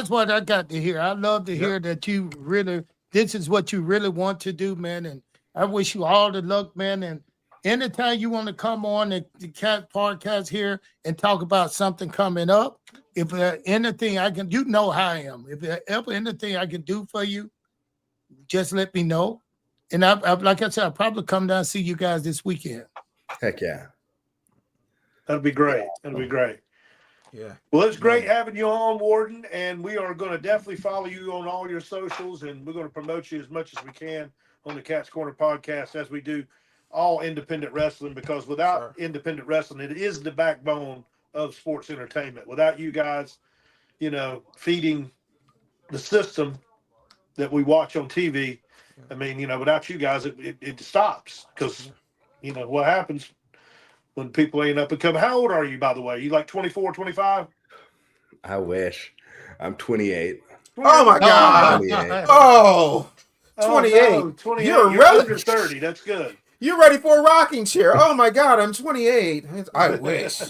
what I got to hear. I love to hear that you really, this is what you really want to do, man. And I wish you all the luck, man. And anytime you want to come on the Cat Podcast here and talk about something coming up, if there's anything I can, you know how I am. If there's ever anything I can do for you, just let me know. And I like I said, I'll probably come down and see you guys this weekend. Heck yeah. That'd be great. That'd be great. Yeah. Well, it's great having you on, Warden, and we are going to definitely follow you on all your socials, and we're going to promote you as much as we can on the Cat's Corner podcast as we do all independent wrestling, because without independent wrestling, it is the backbone of sports entertainment. Without you guys, feeding the system that we watch on TV, I mean, without you guys, it stops because, what happens when people ain't up and coming. How old are you, by the way? You like 24, 25? I wish. I'm 28. Oh, my God. 28. Oh, 28. No, 28. You're under 30. That's good. You're ready for a rocking chair. Oh, my God. I'm 28. I wish.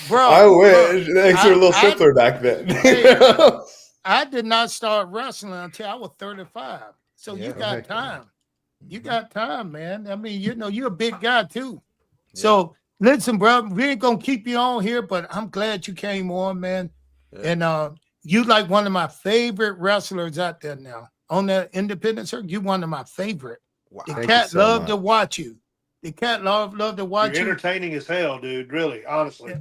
Bro, I wish. Things were a little simpler back then. I did not start wrestling until I was 35. So you got time. You got time, man. I mean, you're a big guy, too. Yeah. So, listen, bro, we ain't going to keep you on here, but I'm glad you came on, man. Yeah. And you like one of my favorite wrestlers out there now. On that independent circuit, you're one of my favorite. Wow. The cat love to watch you. The cat love to watch you. You're entertaining as hell, dude. Really, honestly.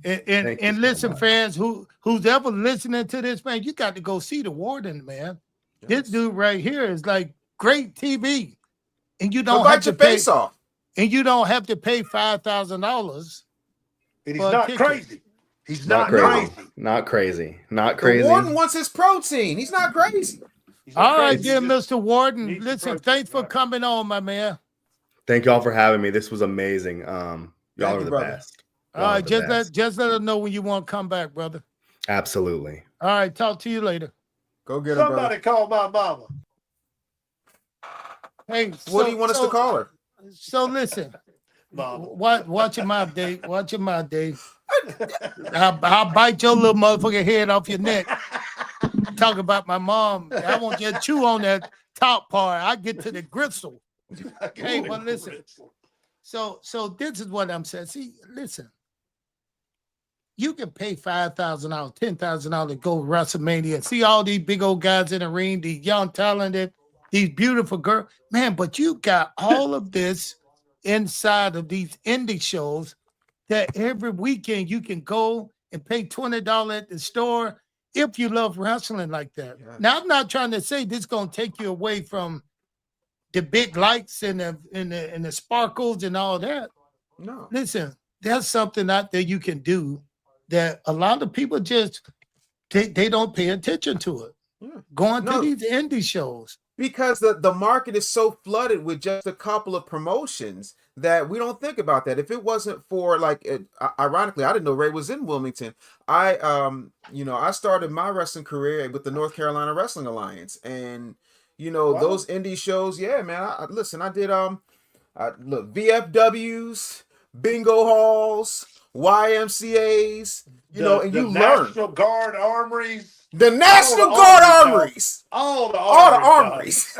And listen, fans, who's ever listening to this, man, you got to go see the Warden, man. Yes. This dude right here is like great TV, and you don't have to pay face off, and you don't have to pay $5,000. And he's not crazy. He's not crazy. Not crazy. Not crazy. The Warden wants his protein. He's not crazy. All right, dear Mr. Warden. Listen, thanks for coming on, my man. Thank y'all for having me. This was amazing. Y'all are the best. All right, just let us know when you want to come back, brother. Absolutely. All right, talk to you later. Go get him, somebody call my mama. Hey, what do you want us to call her? So listen, watch your mouth, Dave. Watch your mouth, Dave. I'll bite your little motherfucking head off your neck. Talk about my mom. I want you to chew on that top part. I get to the gristle. Hey, well, listen. So this is what I'm saying. See, listen. You can pay $5,000, $10,000 to go to WrestleMania, see all these big old guys in the ring, these young, talented, these beautiful girls. Man, but you got all of this inside of these indie shows that every weekend you can go and pay $20 at the store if you love wrestling like that. Yeah. Now, I'm not trying to say this is going to take you away from the big lights and the sparkles and all that. No. Listen, there's something out there you can do that a lot of people just they don't pay attention to it. Going to these indie shows. Because the market is so flooded with just a couple of promotions that we don't think about that. If it wasn't for ironically, I didn't know Ray was in Wilmington. I started my wrestling career with the North Carolina Wrestling Alliance, and those indie shows. Yeah, man. I did look, VFWs, bingo halls, YMCA's. And you learn. National Guard armories. The National Guard armories. All the armories.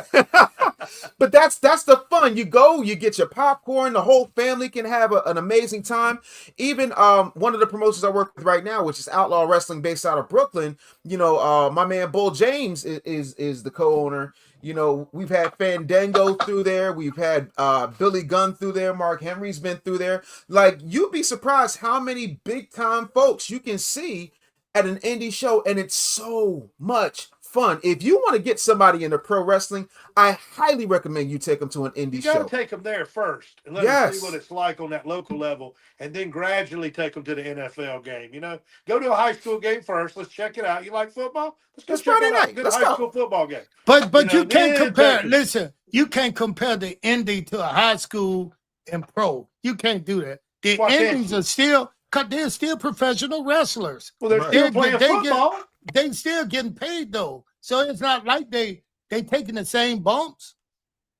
But that's the fun. You go, you get your popcorn, the whole family can have an amazing time. Even one of the promotions I work with right now, which is Outlaw Wrestling based out of Brooklyn, my man Bull James is the co-owner. We've had Fandango through there. We've had Billy Gunn through there. Mark Henry's been through there. Like, you'd be surprised how many big time folks you can see at an indie show, and it's so much fun. If you want to get somebody into pro wrestling, I highly recommend you take them to an indie show. You got to take them there first and let them see what it's like on that local level, and then gradually take them to the NFL game. Go to a high school game first. Let's check it out. You like football? Let's go check it out. Good high school football game. But you can't compare. Listen, you can't compare the indie to a high school and pro. You can't do that. The indies are still. Cause they're still professional wrestlers. Well, they're still playing football. They still getting paid though, so it's not like they taking the same bumps.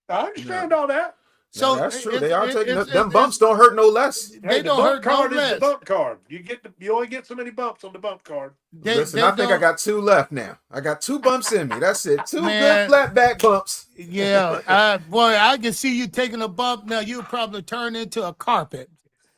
I understand all that. So that's true. They are taking them bumps. Don't hurt no less. They don't hurt no less. The bump card. You only get so many bumps on the bump card. Listen, I think I got 2 left now. I got 2 bumps in me. That's it. 2 good flat back bumps. Yeah, I can see you taking a bump now. You'll probably turn into a carpet.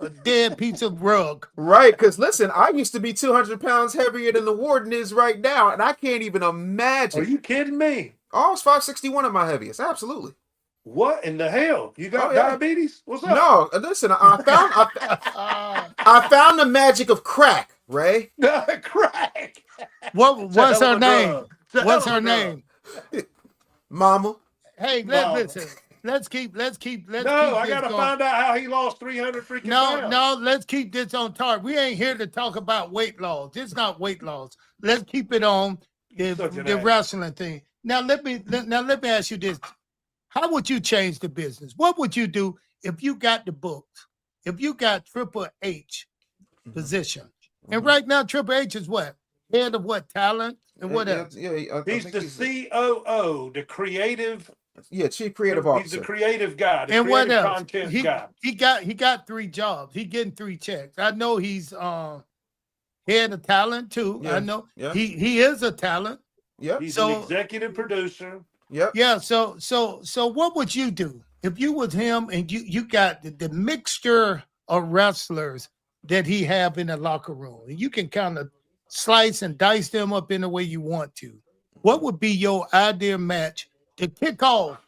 A dead piece of rug. Right, because listen, I used to be 200 pounds heavier than the Warden is right now, and I can't even imagine. Are you kidding me? I was 561 at my heaviest. Absolutely. What in the hell? You got diabetes? What's up? No, listen, I found the magic of crack, Ray. Crack. What's her name? What's her name? Mama. Hey, listen. Let's keep. I gotta find out how he lost 300 freaking pounds. No, let's keep this on target. We ain't here to talk about weight loss. It's not weight loss. Let's keep it on the wrestling thing. Now let me ask you this: how would you change the business? What would you do if you got the books? If you got Triple H position, and right now Triple H is what? Head of what? Talent and what else? Yeah, he's the COO, the creative. Yeah, chief creative officer. He's the creative guy. The and what else? Content guy. He got 3 jobs. He getting 3 checks. I know he's head of talent too. Yeah, I know he is a talent. Yeah. He's an executive producer. Yep. Yeah. So what would you do if you was him and you got the mixture of wrestlers that he have in the locker room, and you can kind of slice and dice them up in the way you want to? What would be your ideal match to kick off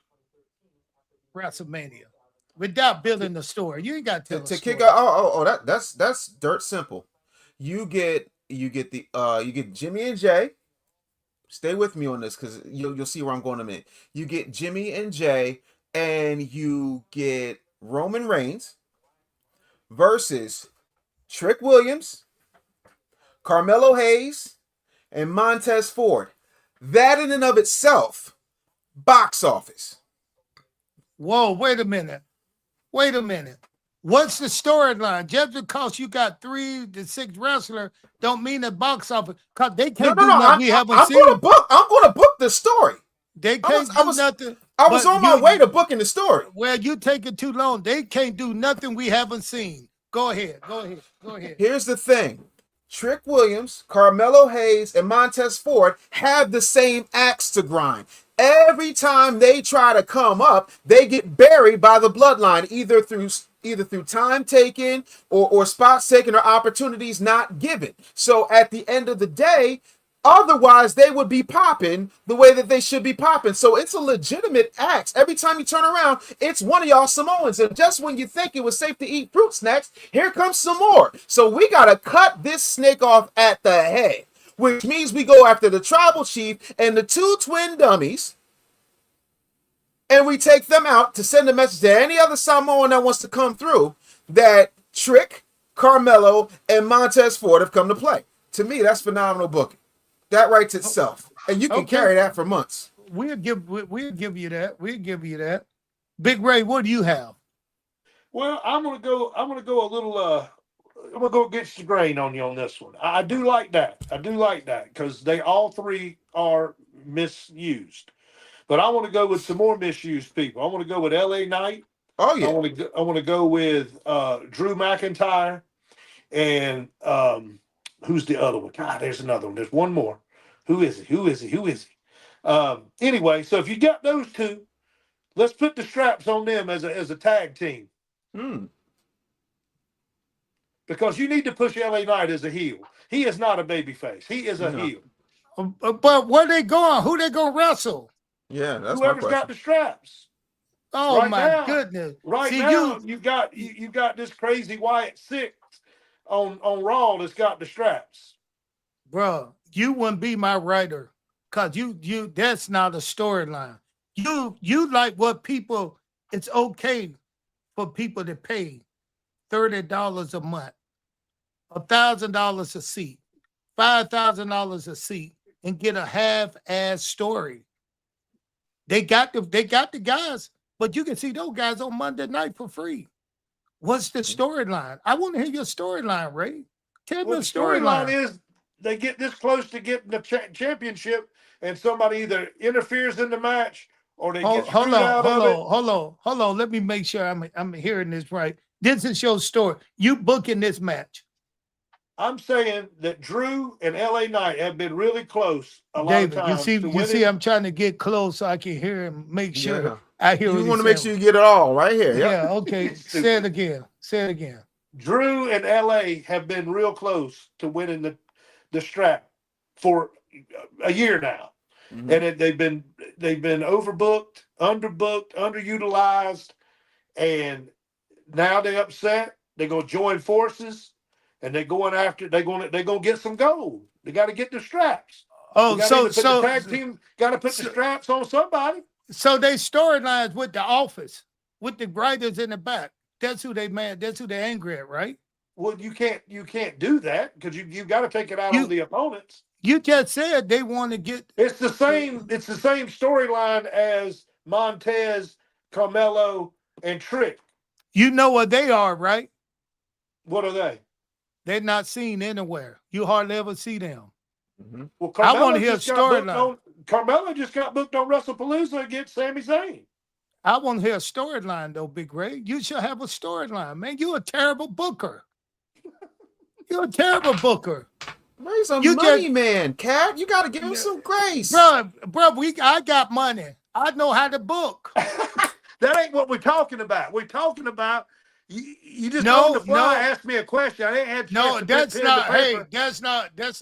WrestleMania without building the story? You ain't got to kick off. That's dirt simple. You get Jimmy and Jay. Stay with me on this because you'll see where I'm going in a minute. You get Jimmy and Jay, and you get Roman Reigns versus Trick Williams, Carmelo Hayes, and Montez Ford. That in and of itself. Box office. Whoa, wait a minute. What's the storyline? Just because you got 3 to 6 wrestlers don't mean that box office, because they can't do nothing we haven't seen. I'm gonna book the story. They can't do nothing. I was on my way to booking the story. Well, you taking too long. They can't do nothing we haven't seen. Go ahead. Here's the thing. Trick Williams, Carmelo Hayes, and Montez Ford have the same axe to grind. Every time they try to come up, they get buried by the bloodline, either through time taken or spots taken or opportunities not given. So at the end of the day, otherwise they would be popping the way that they should be popping. So it's a legitimate axe. Every time you turn around, it's one of y'all Samoans. And just when you think it was safe to eat fruit snacks, here comes some more. So we got to cut this snake off at the head, which means we go after the tribal chief and the 2 twin dummies, and we take them out to send a message to any other Samoan that wants to come through that Trick, Carmelo, and Montez Ford have come to play. To me, that's phenomenal booking. that writes itself, and you can Okay. carry that for months. We'll give you that. We'll give you that. Big Ray, what do you have? Well, I'm gonna go a little. I'm gonna go against the grain on you on this one. I do like that. I do like that because they all three are misused. But I want to go with some more misused people. I want to go with LA Knight. Oh yeah. I want to go with Drew McIntyre and who's the other one? God, there's another one. There's one more. Who is he? Who is he? Who is he? Anyway, so if you got those two, let's put the straps on them as a tag team. Because you need to push LA Knight as a heel. He is not a babyface. He is a heel. But where they going? Who they gonna wrestle? Yeah, that's whoever's got the straps. Oh my goodness! Right now, you've got this crazy Wyatt Six on Raw that's got the straps. Bro, you wouldn't be my writer because you that's not a storyline. You like what people. It's okay for people to pay $30 a month, $1,000 a seat, $5,000 a seat, and get a half-ass story. They got the guys, but you can see those guys on Monday night for free. What's the storyline? I want to hear your storyline, Ray. Tell me the storyline is they get this close to getting the championship, and somebody either interferes in the match or they get screwed out of it. Hold on. Let me make sure I'm hearing this right. This is your story. You booking this match. I'm saying that Drew and LA Knight have been really close a lot of times. You see, I'm trying to get close so I can hear him. Make sure I hear. You want to make sure you get it all right here. Yeah. Okay. Say it again. Drew and LA have been real close to winning the strap for a year now, and they've been overbooked, underbooked, underutilized, and now they're upset. They're gonna join forces. And they're going to get some gold. They got to get the straps. Oh, so the tag team got to put the straps on somebody. So they storylines with the office, with the writers in the back. That's who they mad. That's who they're angry at, right? Well, you can't do that because you got to take it out on the opponents. You just said they want to get. It's the same storyline as Montez, Carmelo, and Trick. You know what they are, right? What are they? They're not seen anywhere. You hardly ever see them. Well, I want to hear a storyline. Carmelo just got booked on WrestlePalooza against Sami Zayn. I want to hear a storyline, though, Big Ray. You should have a storyline, man. You're a terrible booker. You're a terrible booker. Ray's a money man, Cat. You got to give him some grace. Bro, I got money. I know how to book. That ain't what we're talking about. We're talking about you just on the fly asked me a question. I didn't have that's not. Hey, that's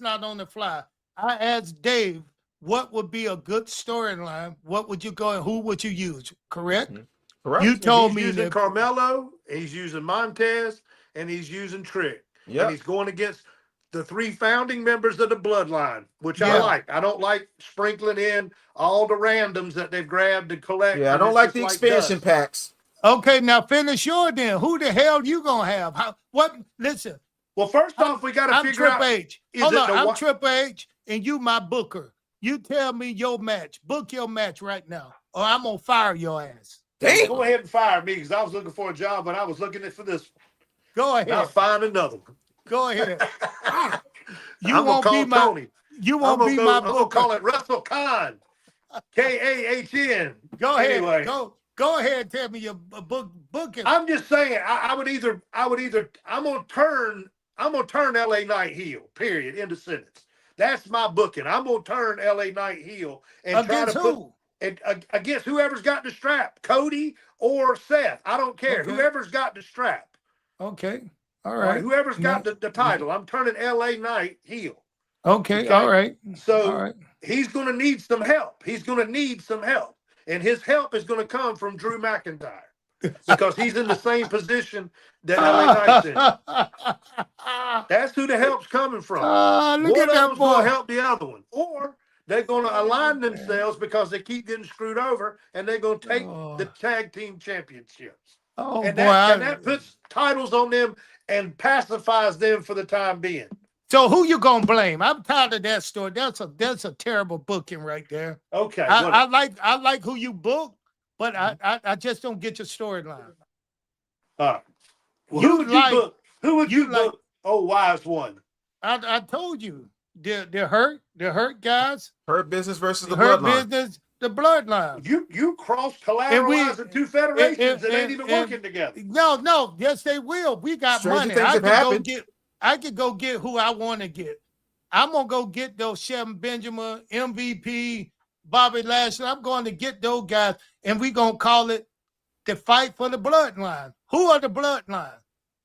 not on the fly. I asked Dave what would be a good storyline. What would you go and who would you use? Correct. Correct. You told me he's using Carmelo, he's using Montez, and he's using Trick. Yeah. And he's going against the three founding members of the bloodline, which I like. I don't like sprinkling in all the randoms that they've grabbed and collected. Yeah, I don't like the expansion packs. Okay, now finish your then. Who the hell you gonna have? Listen. Well, first off, we got to figure out. I'm Triple H, and you my booker. You tell me your match. Book your match right now, or I'm gonna fire your ass. Damn. Go ahead and fire me because I was looking for a job, but I was looking for this one. Go ahead. I'll find another one. Go ahead. You won't be my Tony. You won't be my booker. I'm gonna call it Russell Khan. Kahn. Go ahead. Anyway. Go ahead and tell me your booking. I'm just saying I'm gonna turn LA Knight heel, period. End of sentence. That's my booking. I'm gonna turn LA Knight heel and against try to against whoever's got the strap, Cody or Seth. I don't care. Okay. Whoever's got the strap. Okay. All right. Whoever's got the title. I'm turning LA Knight heel. Okay. All right. So he's gonna need some help. And his help is going to come from Drew McIntyre because he's in the same position that LA Knight's in. That's who the help's coming from. Look at that boy. Going to help the other one. Or they're going to align themselves because they keep getting screwed over and they're going to take the tag team championships. Oh, and that puts titles on them and pacifies them for the time being. So who you gonna blame? I'm tired of that story. That's a terrible booking right there. Okay. I like who you booked, but I just don't get your storyline. All right. Well, who would you book? Who would you book? Oh, wise one. I told you they're hurt guys. Hurt Business versus the Bloodline. Business, the Bloodline. You cross collateralizing two federations that ain't even working together. No, yes they will. We got Stranger money. I could go get who I want to get. I'm gonna go get those Shelton Benjamin, MVP, Bobby Lashley. I'm going to get those guys, and we're gonna call it the fight for the Bloodline. Who are the Bloodline?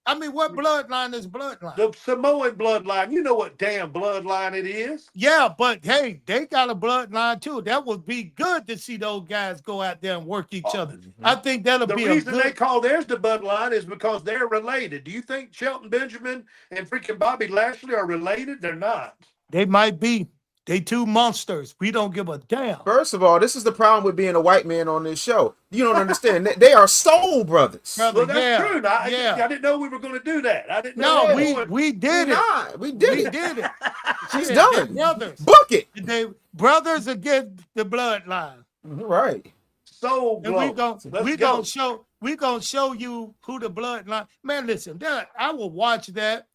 I mean, what bloodline is Bloodline? The Samoan bloodline. You know what damn bloodline it is. Yeah, but hey, they got a bloodline too. That would be good to see those guys go out there and work each other. I think that'll be the reason they call theirs the bloodline is because they're related. Do you think Shelton Benjamin and freaking Bobby Lashley are related? They're not. They might be. They two monsters. We don't give a damn. First of all, this is the problem with being a white man on this show. You don't understand. They are soul brothers. Well, that's true. I didn't know we were going to do that. I didn't know. No, we did it. We did it. She's done. Brothers. Book it. They brothers against the bloodline. Right. Soul glow. And we gonna show you who the bloodline. Man, listen, I will watch that.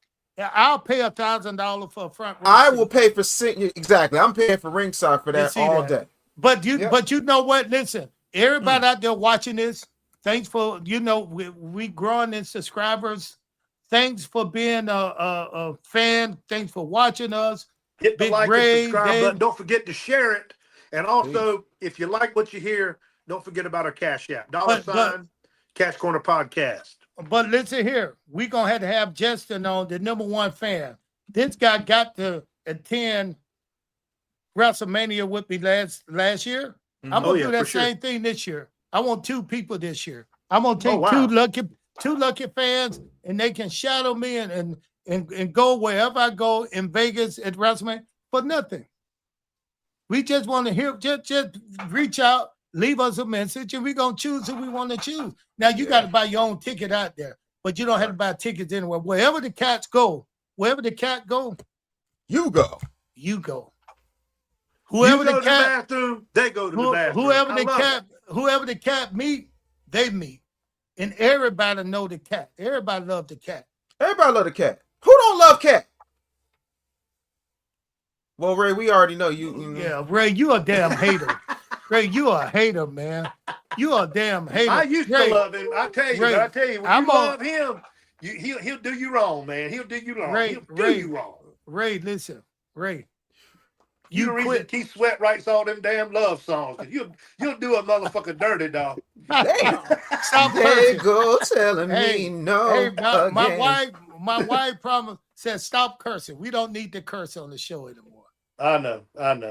I'll pay $1,000 for a front row. I will pay for exactly. I'm paying for ringside for that all day. But you know what? Listen, everybody out there watching this, thanks for we growing in subscribers. Thanks for being a fan. Thanks for watching us. Hit the like and subscribe button. Don't forget to share it. And also, if you like what you hear, don't forget about our Cash App. $ Cash Corner Podcast. But listen here, we're going to have Justin on, the #1 fan. This guy got to attend WrestleMania with me last year. I'm going to do that same thing this year. I want 2 people this year. I'm going to take two lucky fans, and they can shadow me and go wherever I go in Vegas at WrestleMania for nothing. We just want to hear, just reach out. Leave us a message, and we're going to choose who we want to choose. Now, you got to buy your own ticket out there, but you don't have to buy tickets anywhere. Wherever the cat go, you go. Whoever the bathroom, they go to the bathroom. Whoever the cat meet, they meet. And everybody know the cat. Everybody love the cat. Everybody love the cat. Who don't love cat? Well, Ray, we already know you. Yeah, Ray, you a damn hater. Ray, you a hater, man. You a damn hater. I used to love him. I tell you, when you love him, he'll do you wrong, man. He'll do you wrong. He'll do you wrong. Ray, listen, Ray. You the reason Keith Sweat writes all them damn love songs. You'll do a motherfucker dirty, dog. Damn. Stop they go telling me no. Hey, my wife promised, said stop cursing. We don't need to curse on the show anymore. I know.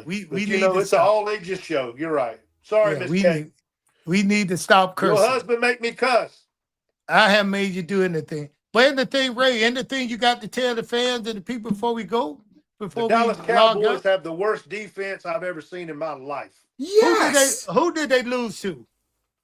We need it's an all ages show. You're right. Sorry, Miss K. We need to stop cursing. Your husband make me cuss. I haven't made you do anything. But anything, Ray, anything you got to tell the fans and the people before we go? The Dallas Cowboys have the worst defense I've ever seen in my life. Yes. Who did they lose to?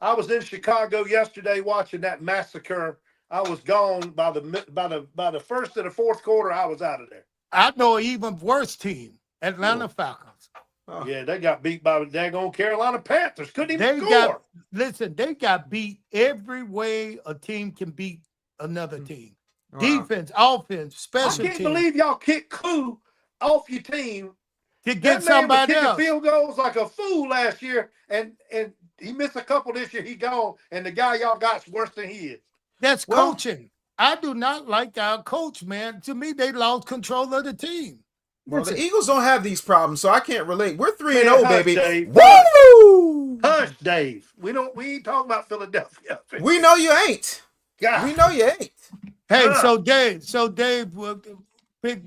I was in Chicago yesterday watching that massacre. I was gone by the first and the fourth quarter. I was out of there. I know an even worse team. Atlanta Falcons. Oh. Yeah, they got beat by the daggone Carolina Panthers. Couldn't even score. They got beat every way a team can beat another team. Wow. Defense, offense, special teams. I can't believe y'all kicked Koo off your team to get somebody else. Field goals like a fool last year, and he missed a couple this year. He gone, and the guy y'all got's worse than he is. That's coaching. I do not like our coach, man. To me, they lost control of the team. Well, the Eagles don't have these problems, so I can't relate. We're 3-0, baby. Dave. Woo! Hush, Dave. We ain't talking about Philadelphia. We know you ain't. God. We know you ain't. Hey, so Dave,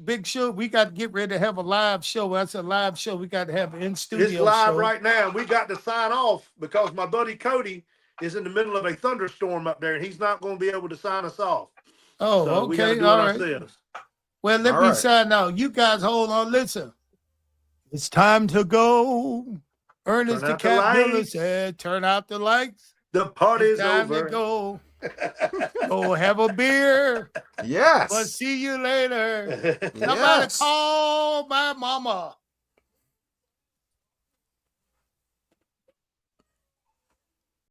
big show. We got to get ready to have a live show. That's a live show. We got to have an in-studio It's live show. right now. We got to sign off because my buddy Cody is in the middle of a thunderstorm up there, and he's not going to be able to sign us off. Oh, so okay. We got to do it ourselves. Well, let me sign out. You guys hold on. Listen. It's time to go. Ernest the Cat Miller said, turn out the lights. The party's over. Time to go. Go have a beer. Yes. But see you later. Somebody Yes. call my mama.